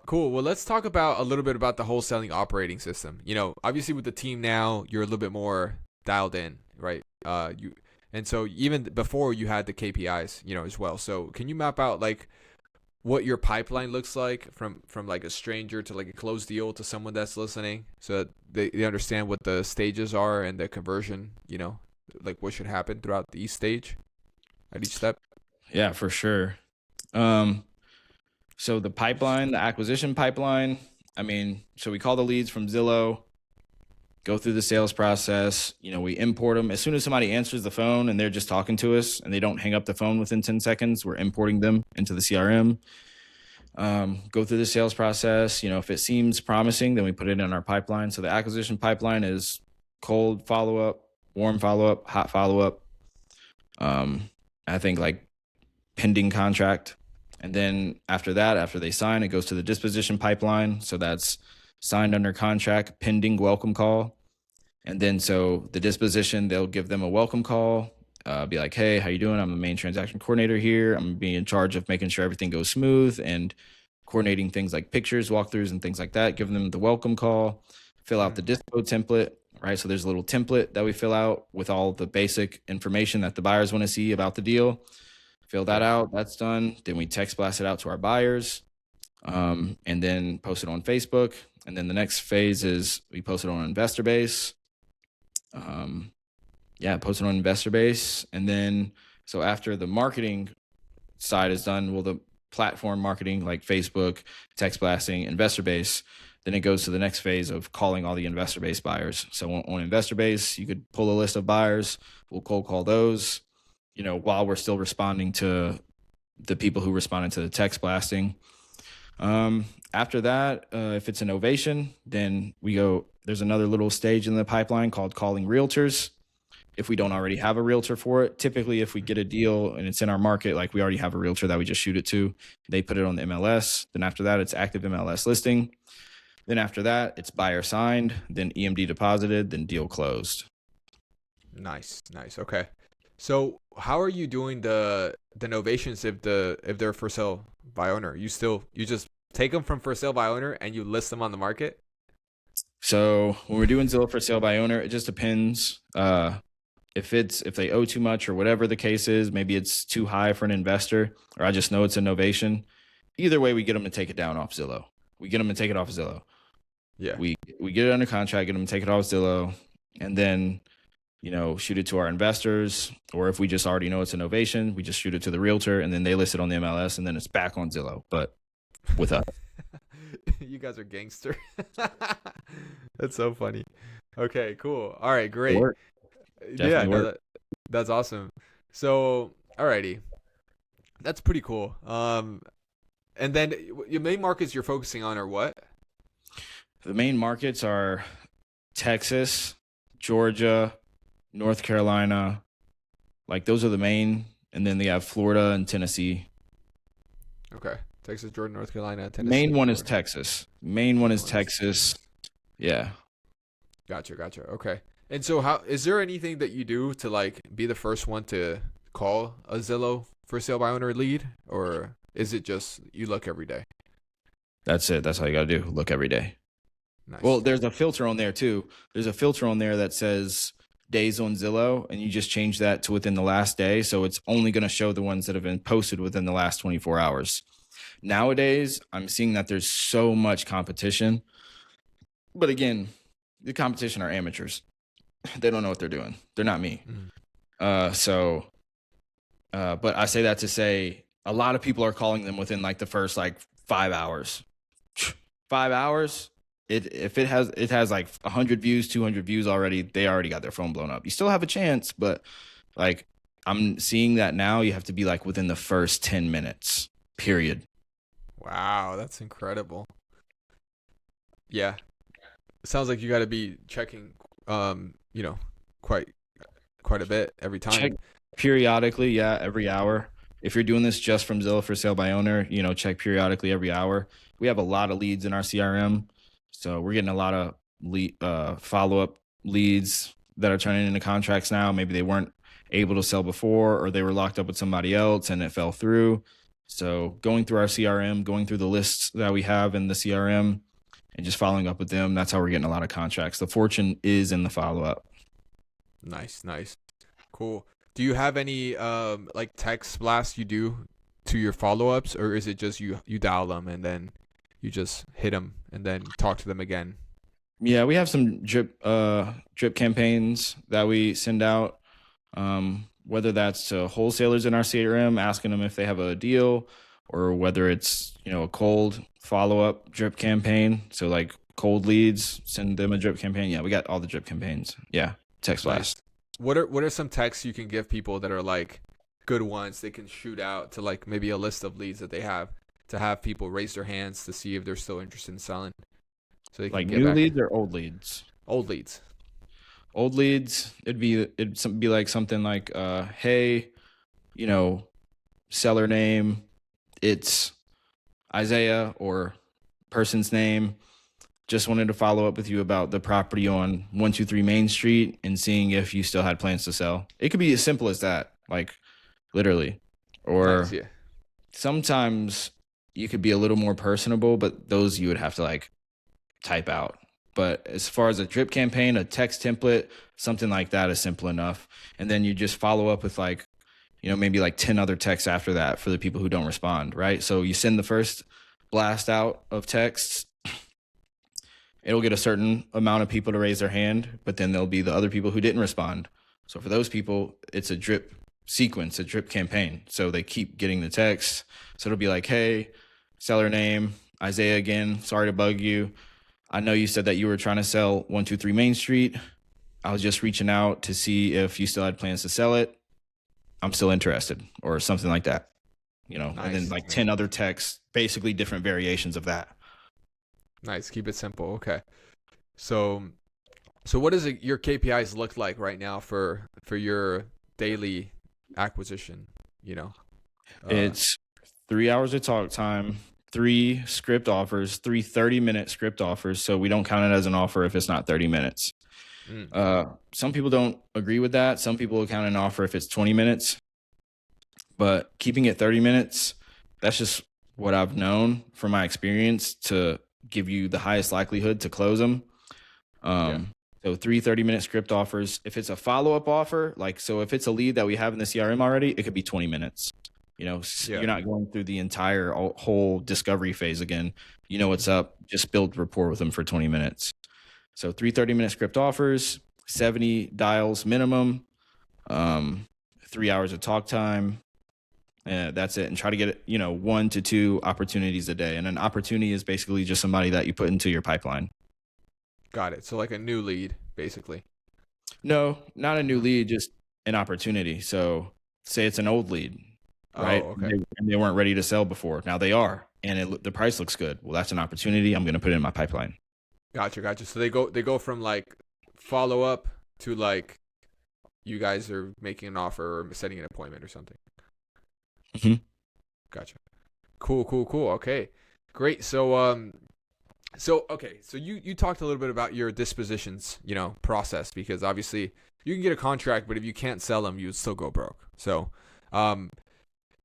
cool. Well, let's talk about a little bit about the wholesaling operating system. Obviously with the team now, you're a little bit more dialed in, right? And so even before you had the KPIs, as well. So can you map out like what your pipeline looks like from like a stranger to like a closed deal to someone that's listening, so that they understand what the stages are and the conversion, like what should happen throughout each stage at each step? Yeah, for sure. So the pipeline, the acquisition pipeline, so we call the leads from Zillow, go through the sales process. We import them. As soon as somebody answers the phone and they're just talking to us and they don't hang up the phone within 10 seconds, we're importing them into the CRM. Go through the sales process. If it seems promising, then we put it in our pipeline. So the acquisition pipeline is cold follow up, warm follow up, hot follow up. I think like pending contract. And then after that, after they sign, it goes to the disposition pipeline. So that's signed under contract, pending welcome call. And then so the disposition, they'll give them a welcome call, be like, hey, how you doing? I'm the main transaction coordinator here. I'm being in charge of making sure everything goes smooth and coordinating things like pictures, walkthroughs, and things like that. Giving them the welcome call, fill out the dispo template, right? So there's a little template that we fill out with all the basic information that the buyers want to see about the deal. Fill that out. That's done. Then we text blast it out to our buyers, and then post it on Facebook. And then the next phase is we post it on investor base. Post it on investor base. And then so after the marketing side is done, well, the platform marketing like Facebook, text blasting, investor base, then it goes to the next phase of calling all the investor base buyers. So on investor base, you could pull a list of buyers. We'll cold call those, while we're still responding to the people who responded to the text blasting. After that, if it's an ovation, then there's another little stage in the pipeline called calling realtors. If we don't already have a realtor for it, typically if we get a deal and it's in our market, like we already have a realtor that we just shoot it to, they put it on the MLS. Then after that, it's active MLS listing. Then after that, it's buyer signed, then EMD deposited, then deal closed. Nice. Okay. So how are you doing the novations if they're for sale by owner? You just take them from for sale by owner and you list them on the market? So when we're doing Zillow for sale by owner, it just depends. If they owe too much or whatever the case is, maybe it's too high for an investor, or I just know it's a novation. Either way, we get them to take it down off Zillow. We get them to take it off Zillow. Yeah. We get it under contract, get them to take it off Zillow, and then shoot it to our investors. Or if we just already know it's a novation, we just shoot it to the realtor, and then they list it on the MLS, and then it's back on Zillow, but with us. You guys are gangster. That's so funny. Okay, cool. All right, great. Yeah, no, that's awesome. So, alrighty, that's pretty cool. And then your main markets you're focusing on are what? The main markets are Texas, Georgia, North Carolina. Like those are the main, and then they have Florida and Tennessee. Okay, Texas, Georgia, North Carolina, Tennessee. Main one is Texas. Main one is Texas. Yeah. Gotcha. Okay. And so how is there anything that you do to like be the first one to call a Zillow for sale by owner lead, or is it just you look every day? That's it. That's all you got to do. Look every day. Nice. Well, there's a filter on there too. There's a filter on there that says days on Zillow, and you just change that to within the last day. So it's only going to show the ones that have been posted within the last 24 hours. Nowadays, I'm seeing that there's so much competition. But again, the competition are amateurs. They don't know what they're doing. They're not me. But I say that to say a lot of people are calling them within like the first like 5 hours. 5 hours. If it has like 100 views, 200 views already, they already got their phone blown up. You still have a chance, but like I'm seeing that now you have to be like within the first 10 minutes, period. Wow, that's incredible. Yeah. It sounds like you got to be checking, quite a bit every time. Check periodically, yeah, every hour. If you're doing this just from Zillow for sale by owner, check periodically every hour. We have a lot of leads in our CRM. So we're getting a lot of follow-up leads that are turning into contracts now. Maybe they weren't able to sell before, or they were locked up with somebody else and it fell through. So going through our CRM, going through the lists that we have in the CRM and just following up with them, that's how we're getting a lot of contracts. The fortune is in the follow-up. Nice. Cool. Do you have any like text blasts you do to your follow-ups, or is it just you dial them and then you just hit them and then talk to them again? Yeah, we have some drip campaigns that we send out, whether that's to wholesalers in our CRM, asking them if they have a deal, or whether it's, a cold follow-up drip campaign. So like cold leads, send them a drip campaign. Yeah, we got all the drip campaigns. Yeah, text blast. What are some texts you can give people that are like good ones they can shoot out to like maybe a list of leads that they have, to have people raise their hands to see if they're still interested in selling? So they can like get new back. leads or old leads? Old leads. Old leads, be like something like, hey, you know, seller name, it's Isaiah, or person's name. Just wanted to follow up with you about the property on 123 Main Street and seeing if you still had plans to sell. It could be as simple as that, like literally. Nice. Or Yeah. sometimes you could be a little more personable, but those you would have to like type out. But as far as a drip campaign, a text template, something like that is simple enough. And then you just follow up with like, maybe like 10 other texts after that for the people who don't respond, right? So you send the first blast out of texts, it'll get a certain amount of people to raise their hand, but then there'll be the other people who didn't respond. So for those people, it's a drip sequence, a drip campaign. So they keep getting the text. So it'll be like, hey, seller name, Isaiah again, sorry to bug you. I know you said that you were trying to sell 123 Main Street. I was just reaching out to see if you still had plans to sell it. I'm still interested, or something like that, and then Nice. like 10 other texts, basically different variations of that. Nice. Keep it simple. Okay. So what does your KPIs look like right now for your daily acquisition? You know. Uh, It's 3 hours of talk time, three script offers, three 30-minute script offers. So we don't count it as an offer if it's not 30 minutes. mm, Some people don't agree with that. Some people will count an offer if it's 20 minutes, but keeping it 30 minutes, that's just what I've known from my experience to give you the highest likelihood to close them. yeah. So three 30-minute script offers. If it's a follow-up offer, so if it's a lead that we have in the CRM already, it could be 20 minutes. Yeah. You're not going through the entire whole discovery phase again. You know what's up. Just build rapport with them for 20 minutes. So three 30-minute script offers, 70 dials minimum, 3 hours of talk time. That's it. And try to get, 1 to 2 opportunities a day. And an opportunity is basically just somebody that you put into your pipeline. Got it. So like a new lead, basically. No, not a new No. lead, just an opportunity. So say it's an old lead, Oh, right? okay. And they weren't ready to sell before. Now they are, and the price looks good. Well, that's an opportunity. I'm going to put it in my pipeline. Gotcha. So they go from like follow up to like you guys are making an offer or setting an appointment or something. hmm Gotcha. Cool. Okay. Great. So okay, so you talked a little bit about your dispositions, process, because obviously you can get a contract, but if you can't sell them, you would still go broke. Um,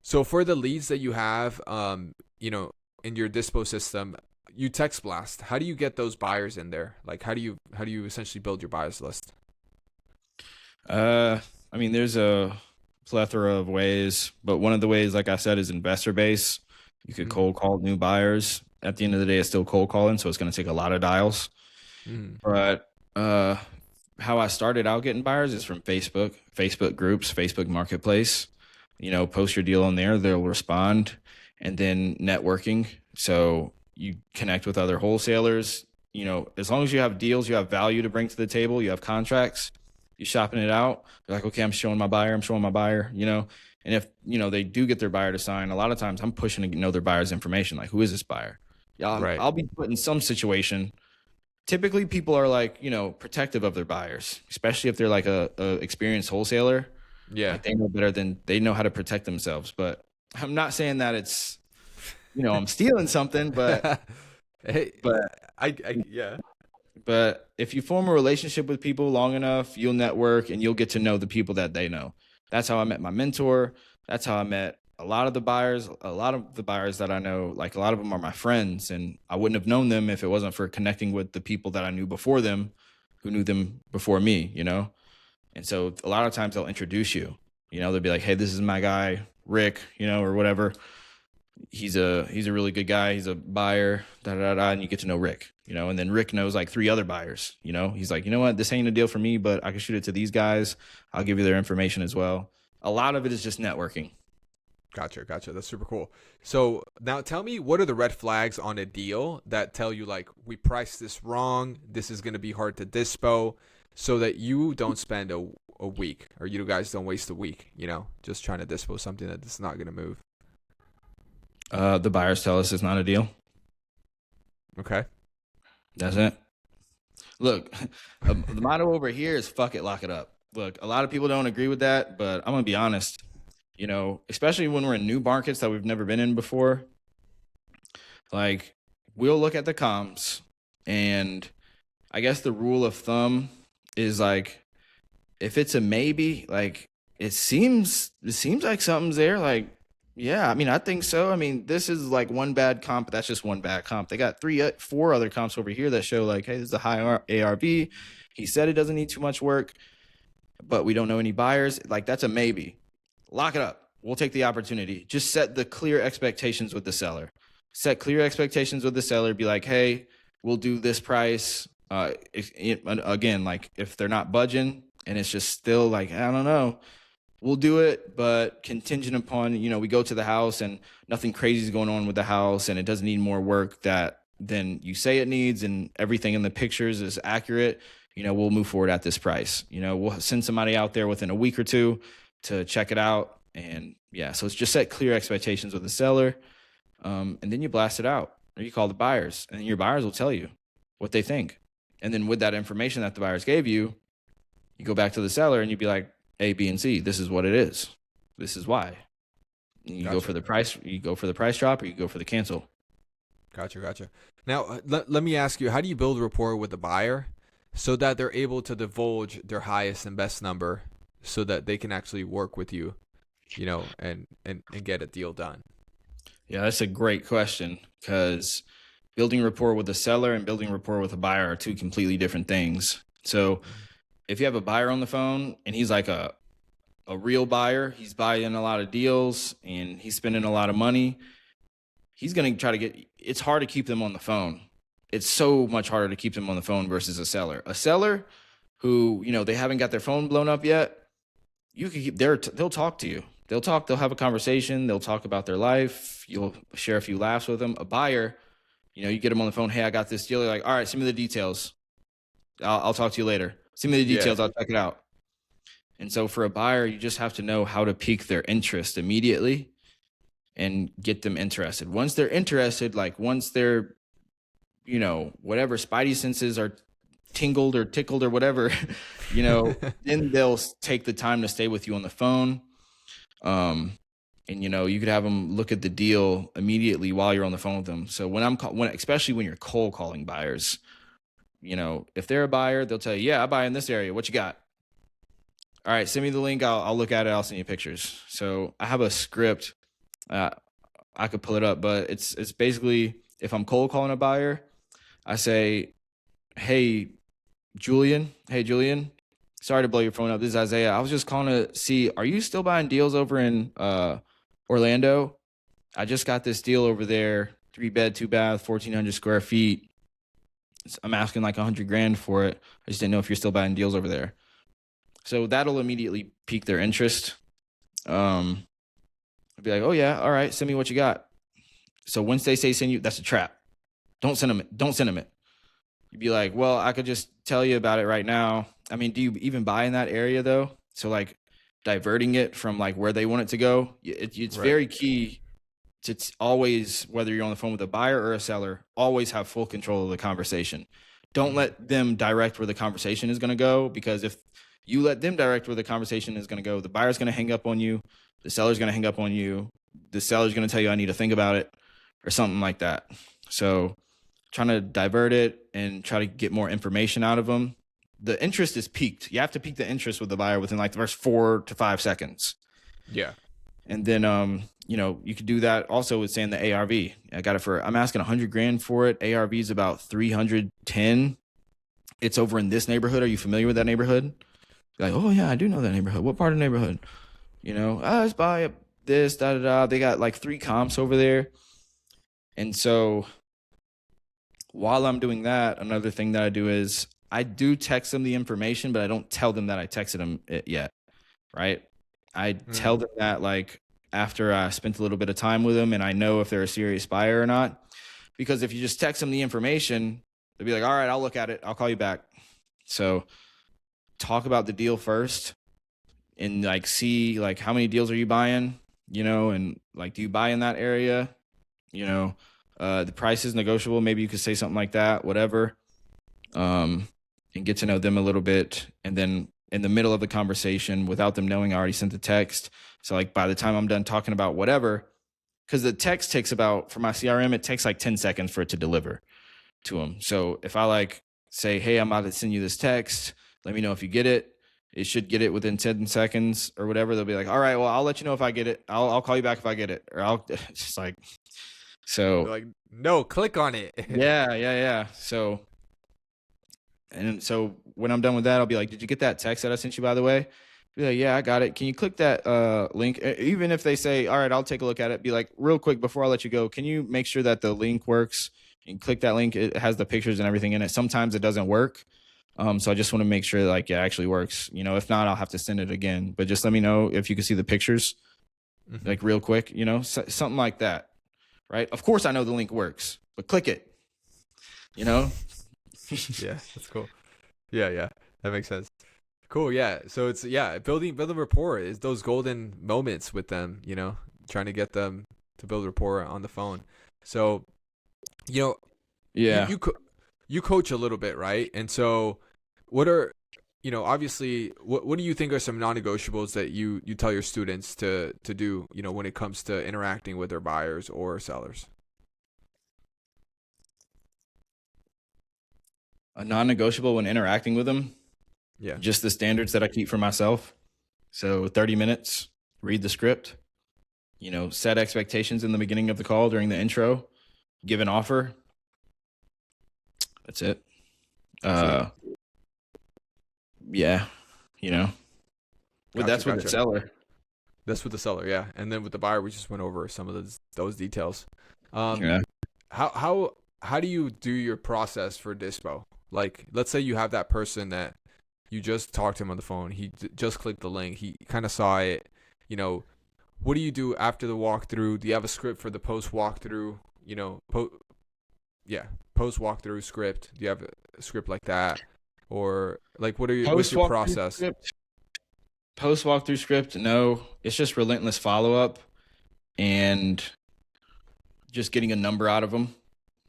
so for the leads that you have, in your dispo system, you text blast. How do you get those buyers in there? Like, how do you essentially build your buyers list? I mean, there's a plethora of ways, but one of the ways, like I said, is investor base. You could Mm, cold call new buyers. At the end of the day, it's still cold calling, so it's going to take a lot of dials. mm, But how I started out getting buyers is from Facebook groups, Facebook Marketplace. Post your deal on there, they'll respond, and then networking. So you connect with other wholesalers. As long as you have deals, you have value to bring to the table, you have contracts, you shopping it out. You're like, okay, I'm showing my buyer. And if they do get their buyer to sign, a lot of times I'm pushing to know their buyer's information. Like, who is this buyer? Yeah, right. I'll be put in some situation. Typically people are like, protective of their buyers, especially if they're like a experienced wholesaler. Yeah. Like they know how to protect themselves. But I'm not saying that it's, I'm stealing something, but Hey, but yeah. but if you form a relationship with people long enough, you'll network and you'll get to know the people that they know. That's how I met my mentor. That's how I met a lot of the buyers. A lot of the buyers that I know, like a lot of them are my friends, and I wouldn't have known them if it wasn't for connecting with the people that I knew before them, who knew them before me. And so a lot of times they'll introduce you. They'll be like, "Hey, this is my guy, Rick," or whatever. He's a really good guy. He's a buyer, and you get to know Rick, and then Rick knows like three other buyers. He's like, you know what, this ain't a deal for me, but I can shoot it to these guys. I'll give you their information as well. A lot of it is just networking. Gotcha. That's super cool. So now tell me, what are the red flags on a deal that tell you like we priced this wrong? This is going to be hard to dispo, so that you don't spend a week, or you guys don't waste a week, just trying to dispo something that's not going to move. The buyers tell us it's not a deal. Okay. That's it. Look, the motto over here is fuck it, lock it up. Look, a lot of people don't agree with that, but I'm gonna be honest. Especially when we're in new markets that we've never been in before, like we'll look at the comps, and I guess the rule of thumb is like if it's a maybe, like it seems like something's there. Like, yeah, I mean, I think so. I mean, this is like one bad comp, but that's just one bad comp. They got four other comps over here that show like, hey, this is a high ARV. He said it doesn't need too much work, but we don't know any buyers. Like, that's a maybe. Lock it up. We'll take the opportunity. Just set the clear expectations with the seller. Set clear expectations with the seller. Be like, hey, we'll do this price. Again, like if they're not budging and it's just still like, I don't know, we'll do it, but contingent upon, we go to the house and nothing crazy is going on with the house and it doesn't need more work than you say it needs and everything in the pictures is accurate. We'll move forward at this price. We'll send somebody out there within a week or two to check it out. And yeah, so it's just set clear expectations with the seller. And then you blast it out or you call the buyers and your buyers will tell you what they think. And then with that information that the buyers gave you, you go back to the seller and you'd be like, A, B, and C, this is what it is. This is why. And you go for the price, you go for the price drop or you go for the cancel. Gotcha. Now, let me ask you, how do you build rapport with the buyer so that they're able to divulge their highest and best number so that they can actually work with you, and get a deal done? Yeah, that's a great question because building rapport with a seller and building rapport with a buyer are two completely different things. So if you have a buyer on the phone and he's like a real buyer, he's buying a lot of deals and he's spending a lot of money, he's going to try to it's hard to keep them on the phone. It's so much harder to keep them on the phone versus a seller. A seller who, they haven't got their phone blown up yet, you can they'll talk to you. They'll have a conversation. They'll talk about their life. You'll share a few laughs with them. A buyer, you get them on the phone. Hey, I got this deal. You're like, all right, send me the details. I'll talk to you later. Send me the details. Yeah. I'll check it out. And so for a buyer, you just have to know how to pique their interest immediately and get them interested. Once they're interested, like once they're, whatever spidey senses are tingled or tickled or whatever, then they'll take the time to stay with you on the phone. And you could have them look at the deal immediately while you're on the phone with them. So especially when you're cold calling buyers, if they're a buyer, they'll tell you, yeah, I buy in this area. What you got? All right, send me the link. I'll look at it. I'll send you pictures. So I have a script. I could pull it up, but it's basically if I'm cold calling a buyer, I say, Hey, Julian, sorry to blow your phone up. This is Isaiah. I was just calling to see, are you still buying deals over in Orlando? I just got this deal over there, 3-bed, 2-bath, 1,400 square feet. I'm asking like $100,000 for it. I just didn't know if you're still buying deals over there. So that'll immediately pique their interest. I'd be like, oh yeah, all right, send me what you got. So once they say send you, that's a trap. Don't send them it. You'd be like, well, I could just tell you about it right now. I mean, do you even buy in that area though? So like diverting it from like where they want it to go. It's right. Very key to always, whether you're on the phone with a buyer or a seller, always have full control of the conversation. Don't let them direct where the conversation is going to go, because if you let them direct where the conversation is going to go, the buyer's going to hang up on you. The seller's going to hang up on you. The seller's going to tell you, I need to think about it or something like that. So trying to divert it and try to get more information out of them. The interest is piqued. You have to pique the interest with the buyer within like the first 4 to 5 seconds. Yeah. And then, you could do that also with saying the ARV. I'm asking $100,000 for it. ARV is about 310. It's over in this neighborhood. Are you familiar with that neighborhood? Like, oh yeah, I do know that neighborhood. What part of the neighborhood? I just buy this, They got like 3 comps over there. And so while I'm doing that, another thing that I do is I do text them the information, but I don't tell them that I texted them it yet. Right. I tell them that like after I spent a little bit of time with them and I know if they're a serious buyer or not, because if you just text them the information, they'll be like, all right, I'll look at it. I'll call you back. So talk about the deal first and like see like how many deals are you buying, and like, do you buy in that area? The price is negotiable. Maybe you could say something like that, whatever. and get to know them a little bit. And then in the middle of the conversation, without them knowing, I already sent the text. So like by the time I'm done talking about whatever, because the text takes about, for my CRM, it takes like 10 seconds for it to deliver to them. So if I like say, hey, I'm about to send you this text, let me know if you get it. It should get it within 10 seconds or whatever. They'll be like, all right, well, I'll let you know if I get it. I'll call you back if I get it. Or I'll it's just like, They're so like, no, click on it. yeah. So when I'm done with that, I'll be like, did you get that text that I sent you, by the way? Be like, yeah, I got it. Can you click that link? Even if they say, all right, I'll take a look at it, be like, real quick before I let you go, can you make sure that the link works? And click that link. It has the pictures and everything in it. Sometimes it doesn't work. So I just want to make sure like, yeah, it actually works. If not, I'll have to send it again. But just let me know if you can see the pictures, like real quick, something like that. Right. Of course I know the link works, but click it, you know? Yeah, that's cool. Yeah, that makes sense. Cool. Yeah. So it's building rapport is those golden moments with them. Trying to get them to build rapport on the phone. So you know you Yeah. you coach a little bit, right? And so what are obviously what do you think are some non-negotiables that you tell your students to do when it comes to interacting with their buyers or sellers? A non-negotiable when interacting with them, Yeah. just the standards that I keep for myself. So 30 minutes, read the script, set expectations in the beginning of the call during the intro, give an offer. That's it. That's it. Uh, yeah, Gotcha. that's with the Gotcha. seller. That's with the seller, yeah. And then with the buyer, we just went over some of those details. Um, Yeah. how do you do your process for dispo? Like, let's say you have that person that you just talked to him on the phone. He just clicked the link. He kind of saw it. What do you do after the walkthrough? Do you have a script for the post walkthrough? Post walkthrough script. Do you have a script like that, or like what's Post your walkthrough process? script. Post walkthrough script. No, it's just relentless follow up and just getting a number out of them.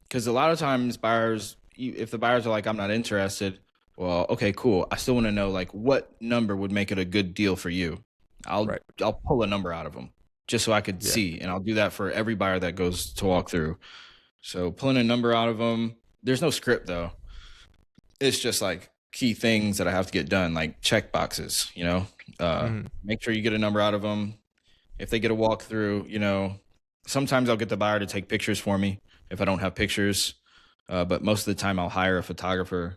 Because a lot of times buyers, if the buyers are like, I'm not interested, well, okay, cool. I still want to know like what number would make it a good deal for you. I'll Right. I'll pull a number out of them just so I could Yeah. see, and I'll do that for every buyer that goes to walk through. So pulling a number out of them. There's no script though. It's just like key things that I have to get done, like check boxes. Make sure you get a number out of them. If they get a walkthrough, sometimes I'll get the buyer to take pictures for me if I don't have pictures. But most of the time I'll hire a photographer.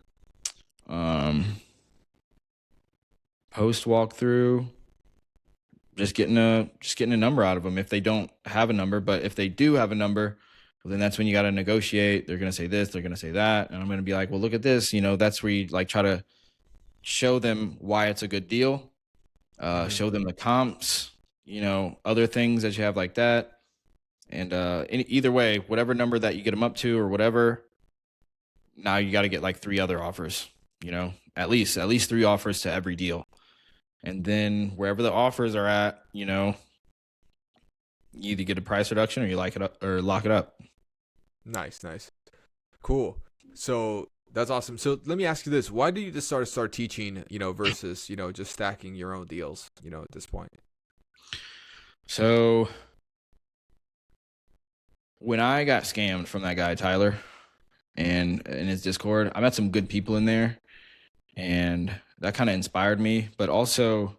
Post walkthrough, just getting a number out of them if they don't have a number. But if they do have a number, well, then that's when you got to negotiate. They're going to say this, they're going to say that. And I'm going to be like, well, look at this. That's where you like try to show them why it's a good deal. Show them the comps, other things that you have like that. And either way, whatever number that you get them up to or whatever, now you got to get like 3 other offers, at least 3 offers to every deal. And then wherever the offers are at, you either get a price reduction or you like it up or lock it up. Nice. Cool. So that's awesome. So let me ask you this: why do you just start teaching? Versus just stacking your own deals. At this point. So when I got scammed from that guy Tyler and in his Discord, I met some good people in there, and that kind of inspired me. But also,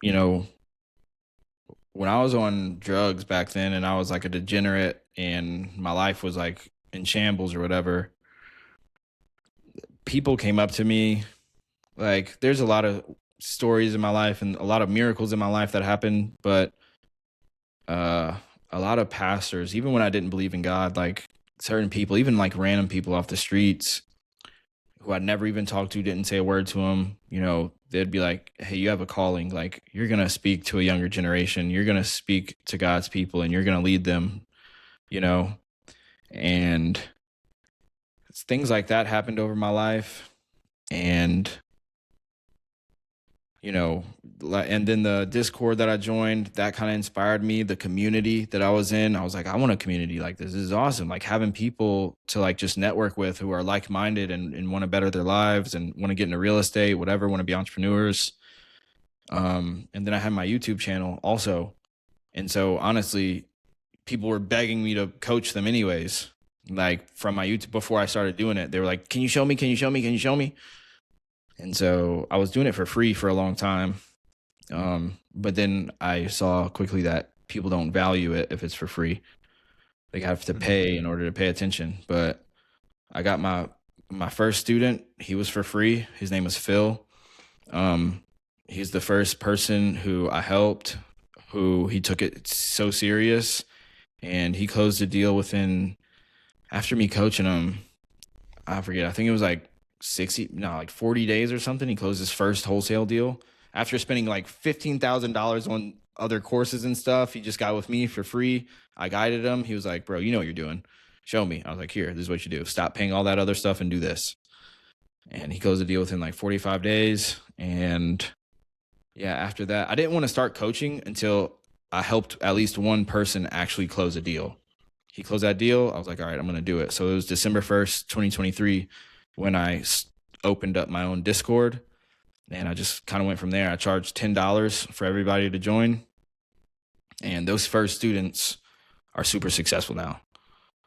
when I was on drugs back then and I was like a degenerate and my life was like in shambles or whatever, people came up to me. Like, there's a lot of stories in my life and a lot of miracles in my life that happened, but a lot of pastors, even when I didn't believe in God, like certain people, even like random people off the streets who I'd never even talked to, didn't say a word to them, they'd be like, hey, you have a calling. Like, you're going to speak to a younger generation. You're going to speak to God's people and you're going to lead them, and things like that happened over my life. And you know, and then the Discord that I joined, that kind of inspired me. The community that I was in, I was like, I want a community like this. This is awesome. Like having people to like just network with who are like-minded and want to better their lives and want to get into real estate, whatever, want to be entrepreneurs. And then I had my YouTube channel also. And so honestly, people were begging me to coach them anyways. Like from my YouTube before I started doing it, they were like, can you show me? Can you show me? Can you show me? And so I was doing it for free for a long time. But then I saw quickly that people don't value it if it's for free. They have to Mhm. pay in order to pay attention. But I got my first student. He was for free. His name was Phil. Um, he's the first person who I helped, who he took it so serious, and he closed the deal within after me coaching him. I forget. I think it was like 60, no, like 40 days or something. He closed his first wholesale deal after spending like $15,000 on other courses and stuff. He just got with me for free. I guided him. He was like, bro, you know what you're doing. Show me. I was like, here, this is what you do. Stop paying all that other stuff and do this. And he closed the deal within like 45 days. And yeah, after that, I didn't want to start coaching until I helped at least one person actually close a deal. He closed that deal. I was like, all right, I'm going to do it. So it was December 1st, 2023, when I opened up my own Discord, and I just kind of went from there. I charged $10 for everybody to join. And those first students are super successful now.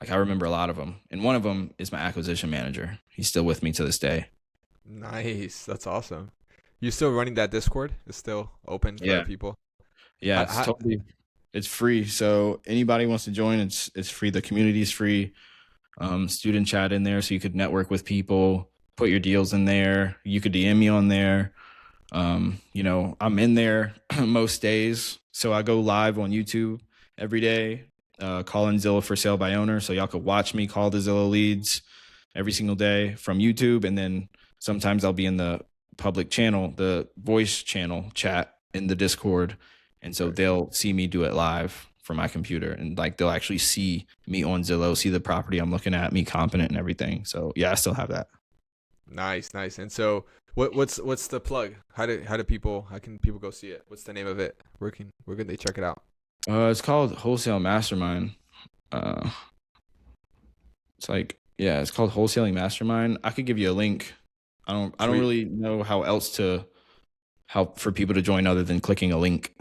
Like I remember a lot of them. And one of them is my acquisition manager. He's still with me to this day. Nice. That's awesome. You still running that Discord? It's still open for Yeah. people. Yeah, it's totally, it's free. So anybody wants to join, it's free. The community is free. Student chat in there so you could network with people, put your deals in there. You could DM me on there. I'm in there most days. So I go live on YouTube every day, calling Zillow for sale by owner. So y'all could watch me call the Zillow leads every single day from YouTube. And then sometimes I'll be in the public channel, the voice channel chat in the Discord. And so Right. they'll see me do it live from my computer, and like they'll actually see me on Zillow, see the property I'm looking at, me competent and everything. So yeah, I still have that. Nice, nice. And so, what's the plug? How can people go see it? What's the name of it? Where can they check it out? It's called Wholesale Mastermind. Uh, it's like, yeah, it's called Wholesaling Mastermind. I could give you a link. I don't Sweet. really know how for people to join other than clicking a link.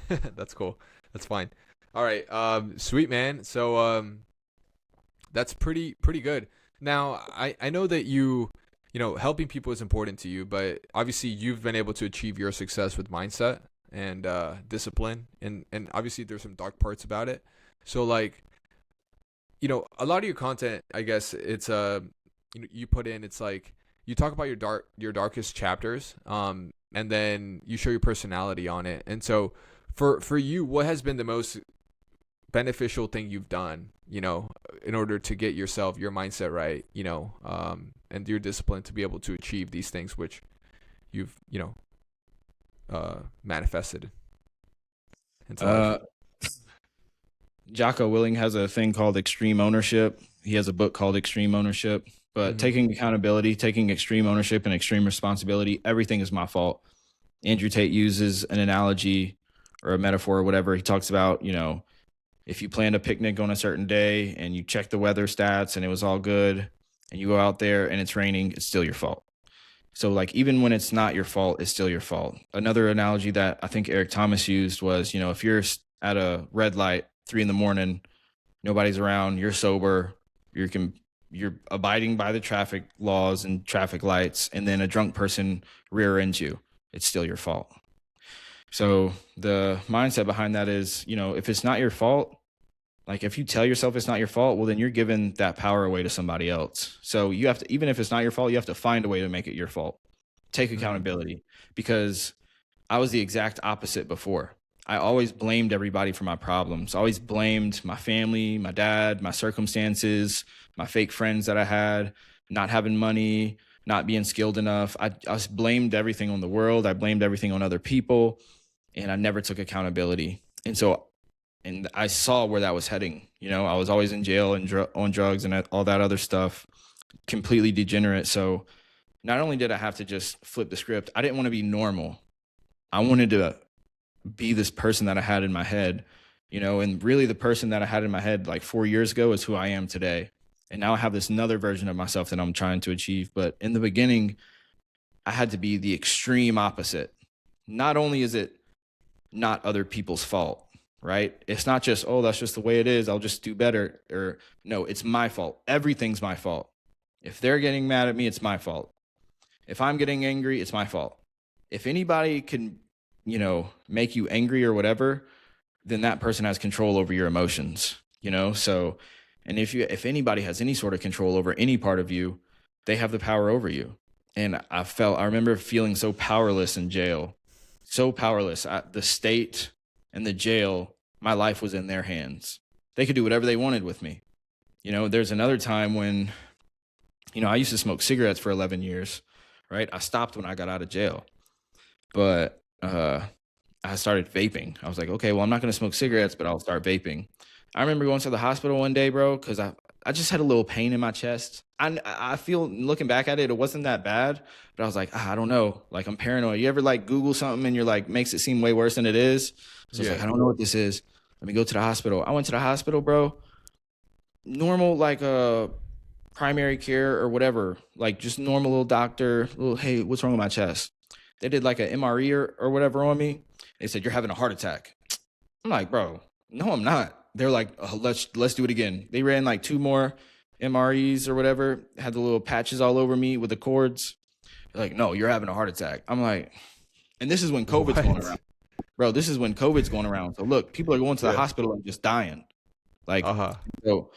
That's cool. That's fine. All right. Sweet man. So that's pretty good. Now I know that helping people is important to you, but obviously you've been able to achieve your success with mindset and discipline, and obviously there's some dark parts about it. So like, a lot of your content, I guess it's you put in, it's like you talk about your darkest chapters, and then you show your personality on it. And so for you, what has been the most beneficial thing you've done, in order to get your mindset right, and your discipline to be able to achieve these things which you've, manifested into life? Uh, Jocko Willing has a thing called extreme ownership. He has a book called Extreme Ownership. But Hmm. taking accountability, taking extreme ownership and extreme responsibility, everything is my fault. Andrew Tate uses an analogy or a metaphor or whatever. He talks about, if you planned a picnic on a certain day and you check the weather stats and it was all good and you go out there and it's raining, it's still your fault. So like even when it's not your fault, it's still your fault. Another analogy that I think Eric Thomas used was, if you're at a red light, 3 a.m, nobody's around, you're sober, you're abiding by the traffic laws and traffic lights, and then a drunk person rear ends you, it's still your fault. So the mindset behind that is, if it's not your fault, like if you tell yourself it's not your fault, well, then you're giving that power away to somebody else. So you have to, even if it's not your fault, you have to find a way to make it your fault. Take Hmm. accountability, because I was the exact opposite before. I always blamed everybody for my problems. I always blamed my family, my dad, my circumstances, my fake friends that I had, not having money, not being skilled enough. I blamed everything on the world. I blamed everything on other people, and I never took accountability. And I saw where that was heading. I was always in jail and on drugs and all that other stuff, completely degenerate. So not only did I have to just flip the script, I didn't want to be normal. I wanted to be this person that I had in my head, and really the person that I had in my head like 4 years ago is who I am today. And now I have this another version of myself that I'm trying to achieve. But in the beginning, I had to be the extreme opposite. Not only is it not other people's fault, right? It's not just, oh, that's just the way it is, I'll just do better. Or no, it's my fault. Everything's my fault. If they're getting mad at me, it's my fault. If I'm getting angry, it's my fault. If anybody can, make you angry or whatever, then that person has control over your emotions, So, and if anybody has any sort of control over any part of you, they have the power over you. And I remember feeling so powerless in jail, so powerless. The state and the jail, my life was in their hands. They could do whatever they wanted with me. There's another time when, I used to smoke cigarettes for 11 years, right? I stopped when I got out of jail, but I started vaping. I was like, okay, well, I'm not going to smoke cigarettes, but I'll start vaping. I remember going to the hospital one day, bro, because I just had a little pain in my chest. I feel, looking back at it, it wasn't that bad, but I was like, I don't know. Like, I'm paranoid. You ever like Google something and you're like, makes it seem way worse than it is? So it's like, I don't know what this is. Let me go to the hospital. I went to the hospital, bro. Normal, like primary care or whatever, like just normal little doctor, hey, what's wrong with my chest? They did like an MRE or whatever on me. They said, you're having a heart attack. I'm like, bro, no, I'm not. They're like, oh, let's do it again. They ran like 2 more MREs or whatever, had the little patches all over me with the cords. They're like, no, you're having a heart attack. I'm like, and this is when COVID's going around. Bro, this is when COVID's going around. So look, people are going to the hospital and just dying. Like, so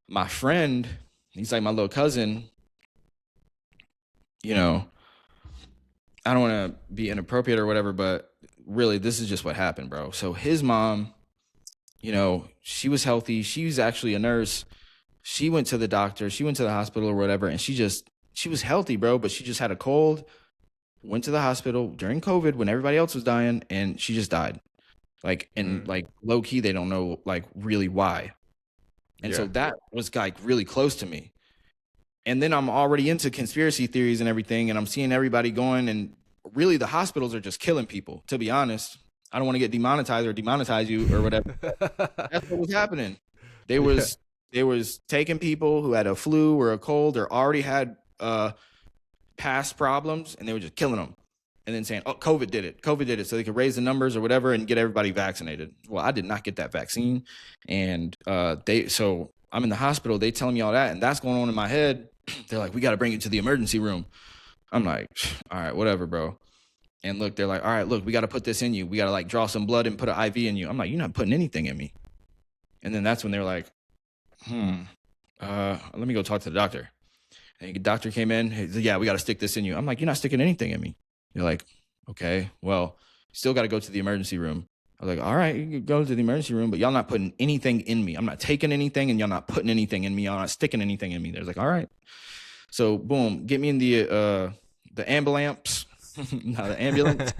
my friend, he's like my little cousin, I don't want to be inappropriate or whatever, but really, this is just what happened, bro. So his mom, she was healthy. She was actually a nurse. She went to the doctor. She went to the hospital or whatever, and she was healthy, bro, but she just had a cold, went to the hospital during COVID when everybody else was dying, and she just died. Like, and like low key, they don't know like really why. And so that was like really close to me. And then I'm already into conspiracy theories and everything, and I'm seeing everybody going, and really the hospitals are just killing people, to be honest. I don't want to get demonetized or demonetize you or whatever. That's what was happening. They was taking people who had a flu or a cold or already had past problems, and they were just killing them. And then saying, oh, COVID did it. So they could raise the numbers or whatever and get everybody vaccinated. Well, I did not get that vaccine. And so I'm in the hospital. They telling me all that. And that's going on in my head. They're like, we got to bring you to the emergency room. I'm like, all right, whatever, bro. And look, they're like, all right, look, we got to put this in you. We got to like draw some blood and put an IV in you. I'm like, you're not putting anything in me. And then that's when they're like, let me go talk to the doctor. And the doctor came in. He said, yeah, we got to stick this in you. I'm like, you're not sticking anything in me. You're like, okay, well, still got to go to the emergency room. I was like, all right, you can go to the emergency room, but y'all not putting anything in me. I'm not taking anything, and y'all not putting anything in me. Y'all not sticking anything in me. They're like, all right. So boom, get me in the ambulance, not the ambulance,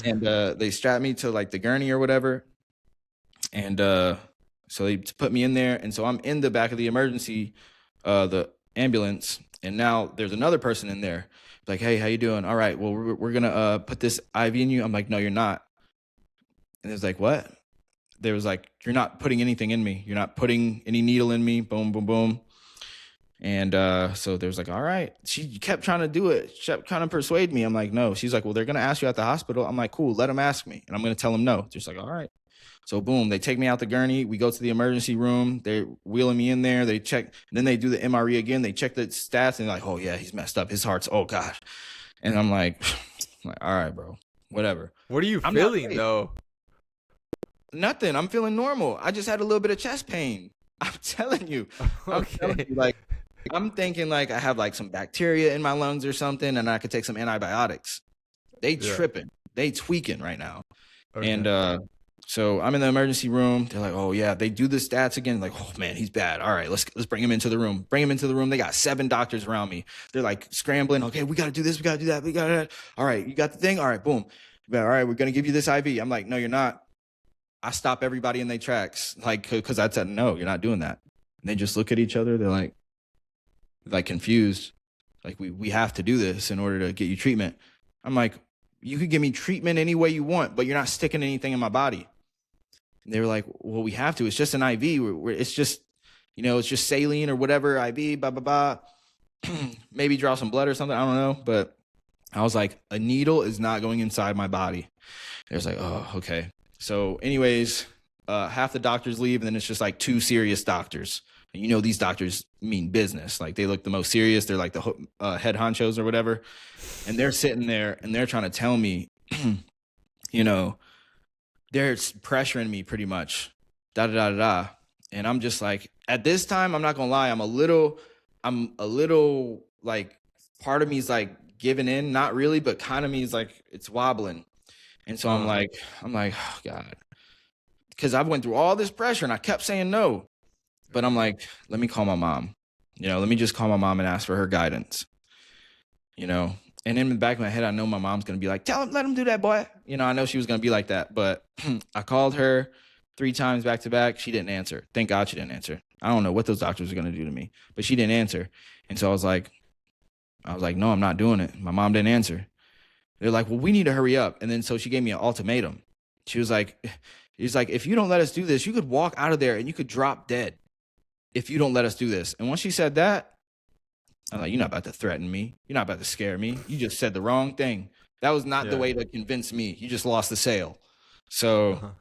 and they strapped me to like the gurney or whatever, and so they put me in there, and so I'm in the back of the emergency, the ambulance, and now there's another person in there. Like, hey, how you doing? All right, well, we're gonna put this IV in you. I'm like, no, you're not. And it's like, what? There was like, you're not putting anything in me. You're not putting any needle in me. Boom, boom, boom. And so there was like, all right. She kept trying to do it. She kept trying to persuade me. I'm like, no. She's like, well, they're gonna ask you at the hospital. I'm like, cool, let them ask me, and I'm gonna tell them no. Just like, all right. So boom, they take me out the gurney. We go to the emergency room. They're wheeling me in there. They check. Then they do the MRE again. They check the stats, and they're like, oh yeah, he's messed up. His heart's, oh gosh. And I'm like, all right, bro, whatever. What are you feeling though? Nothing. I'm feeling normal. I just had a little bit of chest pain. I'm telling you. Okay. Like, I'm thinking like I have like some bacteria in my lungs or something, and I could take some antibiotics. They tripping. They tweaking right now. Okay. And so I'm in the emergency room. They're like, oh yeah, they do the stats again. Like, oh man, he's bad. All right, let's bring him into the room. Bring him into the room. They got 7 doctors around me. They're like scrambling. Okay, we got to do this. We got to do that. We got that. All right, you got the thing. All right, boom. All right, we're gonna give you this IV. I'm like, no, you're not. I stop everybody in their tracks, like, because I said, no, you're not doing that. And they just look at each other. They're like confused. Like, we have to do this in order to get you treatment. I'm like, you could give me treatment any way you want, but you're not sticking anything in my body. And they were like, well, we have to. It's just an IV. It's just, it's just saline or whatever, IV, blah, blah, blah. Maybe draw some blood or something. I don't know. But I was like, a needle is not going inside my body. It was like, oh, okay. So anyways, half the doctors leave, and then it's just like 2 serious doctors. And these doctors mean business. Like, they look the most serious. They're like the head honchos or whatever. And they're sitting there and they're trying to tell me, they're pressuring me pretty much, da da da da. And I'm just like, at this time, I'm not gonna lie, I'm a little like, part of me is like giving in, not really, but kind of me is like, it's wobbling. And so I'm like, oh God, because I've went through all this pressure and I kept saying no. But I'm like, let me call my mom. Let me just call my mom and ask for her guidance. And in the back of my head, I know my mom's going to be like, let him do that, boy. I know she was going to be like that. But I called her 3 times back to back. She didn't answer. Thank God she didn't answer. I don't know what those doctors are going to do to me, but she didn't answer. And so I was like, no, I'm not doing it. My mom didn't answer. They're like, well, we need to hurry up. And then so she gave me an ultimatum. She was like, if you don't let us do this, you could walk out of there and you could drop dead if you don't let us do this. And once she said that, I'm like, you're not about to threaten me. You're not about to scare me. You just said the wrong thing. That was not the way to convince me. You just lost the sale. So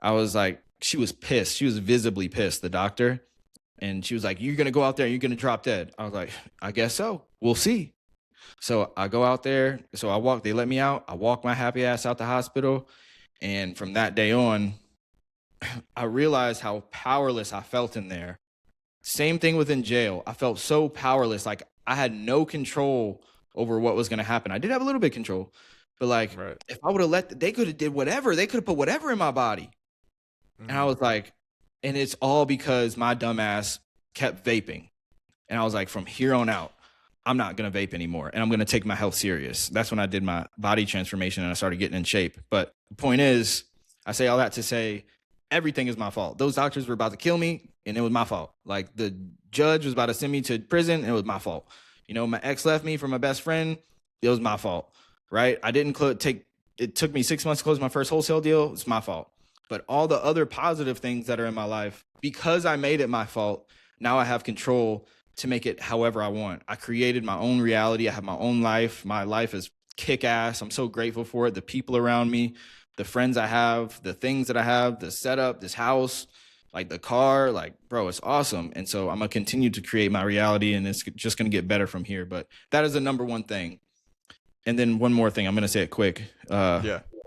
I was like, she was pissed. She was visibly pissed, the doctor. And she was like, you're going to go out there and you're going to drop dead. I was like, I guess so. We'll see. So I go out there. So they let me out. I walk my happy ass out the hospital. And from that day on, I realized how powerless I felt in there. Same thing within jail. I felt so powerless. Like, I had no control over what was going to happen. I did have a little bit of control, but like, if I would have they could have did whatever. They could have put whatever in my body. And I was like, and it's all because my dumbass kept vaping. And I was like, from here on out, I'm not going to vape anymore. And I'm going to take my health serious. That's when I did my body transformation and I started getting in shape. But the point is, I say all that to say, everything is my fault. Those doctors were about to kill me and it was my fault. Like, the judge was about to send me to prison and it was my fault. My ex left me for my best friend. It was my fault, right? I didn't it took me 6 months to close my first wholesale deal. It's my fault. But all the other positive things that are in my life, because I made it my fault, now I have control to make it however I want. I created my own reality. I have my own life. My life is kick ass. I'm so grateful for it. The people around me, the friends I have, the things that I have, the setup, this house, like the car, like, bro, it's awesome. And so I'm going to continue to create my reality, and it's just going to get better from here. But that is the number one thing. And then one more thing, I'm going to say it quick.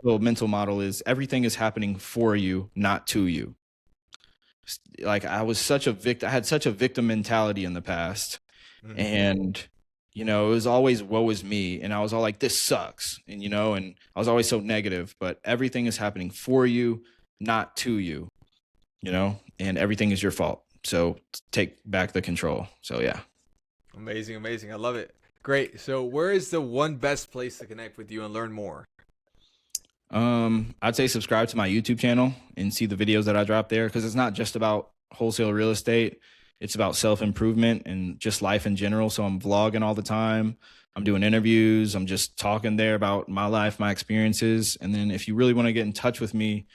Little mental model is everything is happening for you, not to you. Like, I was such a victim. I had such a victim mentality in the past. And, it was always woe is me. And I was all like, this sucks. And, and I was always so negative, but everything is happening for you, not to you, and everything is your fault. So take back the control. So, yeah. Amazing. I love it. Great. So where is the one best place to connect with you and learn more? I'd say subscribe to my YouTube channel and see the videos that I drop there, because it's not just about wholesale real estate. It's about self-improvement and just life in general. So I'm vlogging all the time. I'm doing interviews. I'm just talking there about my life, my experiences. And then if you really want to get in touch with me,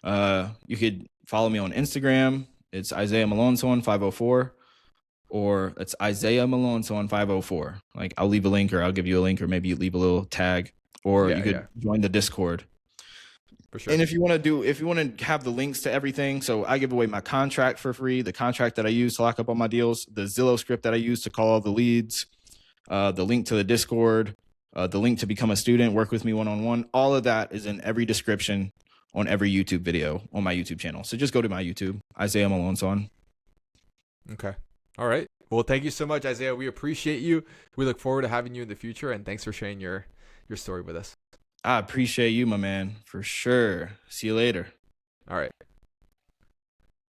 you could follow me on Instagram. It's Isaiah Malonzo 504, or it's Isaiah Malonzo 504. Like, I'll leave a link, or I'll give you a link, or maybe you leave a little tag, or you could join the Discord. For sure. And if you want to have the links to everything, so I give away my contract for free, the contract that I use to lock up all my deals, the Zillow script that I use to call all the leads, the link to the Discord, the link to become a student, work with me one-on-one. All of that is in every description on every YouTube video on my YouTube channel. So just go to my YouTube, Isaiah Malonzo. Okay. All right. Well, thank you so much, Isaiah. We appreciate you. We look forward to having you in the future, and thanks for sharing your story with us. I appreciate you, my man, for sure. See you later. All right.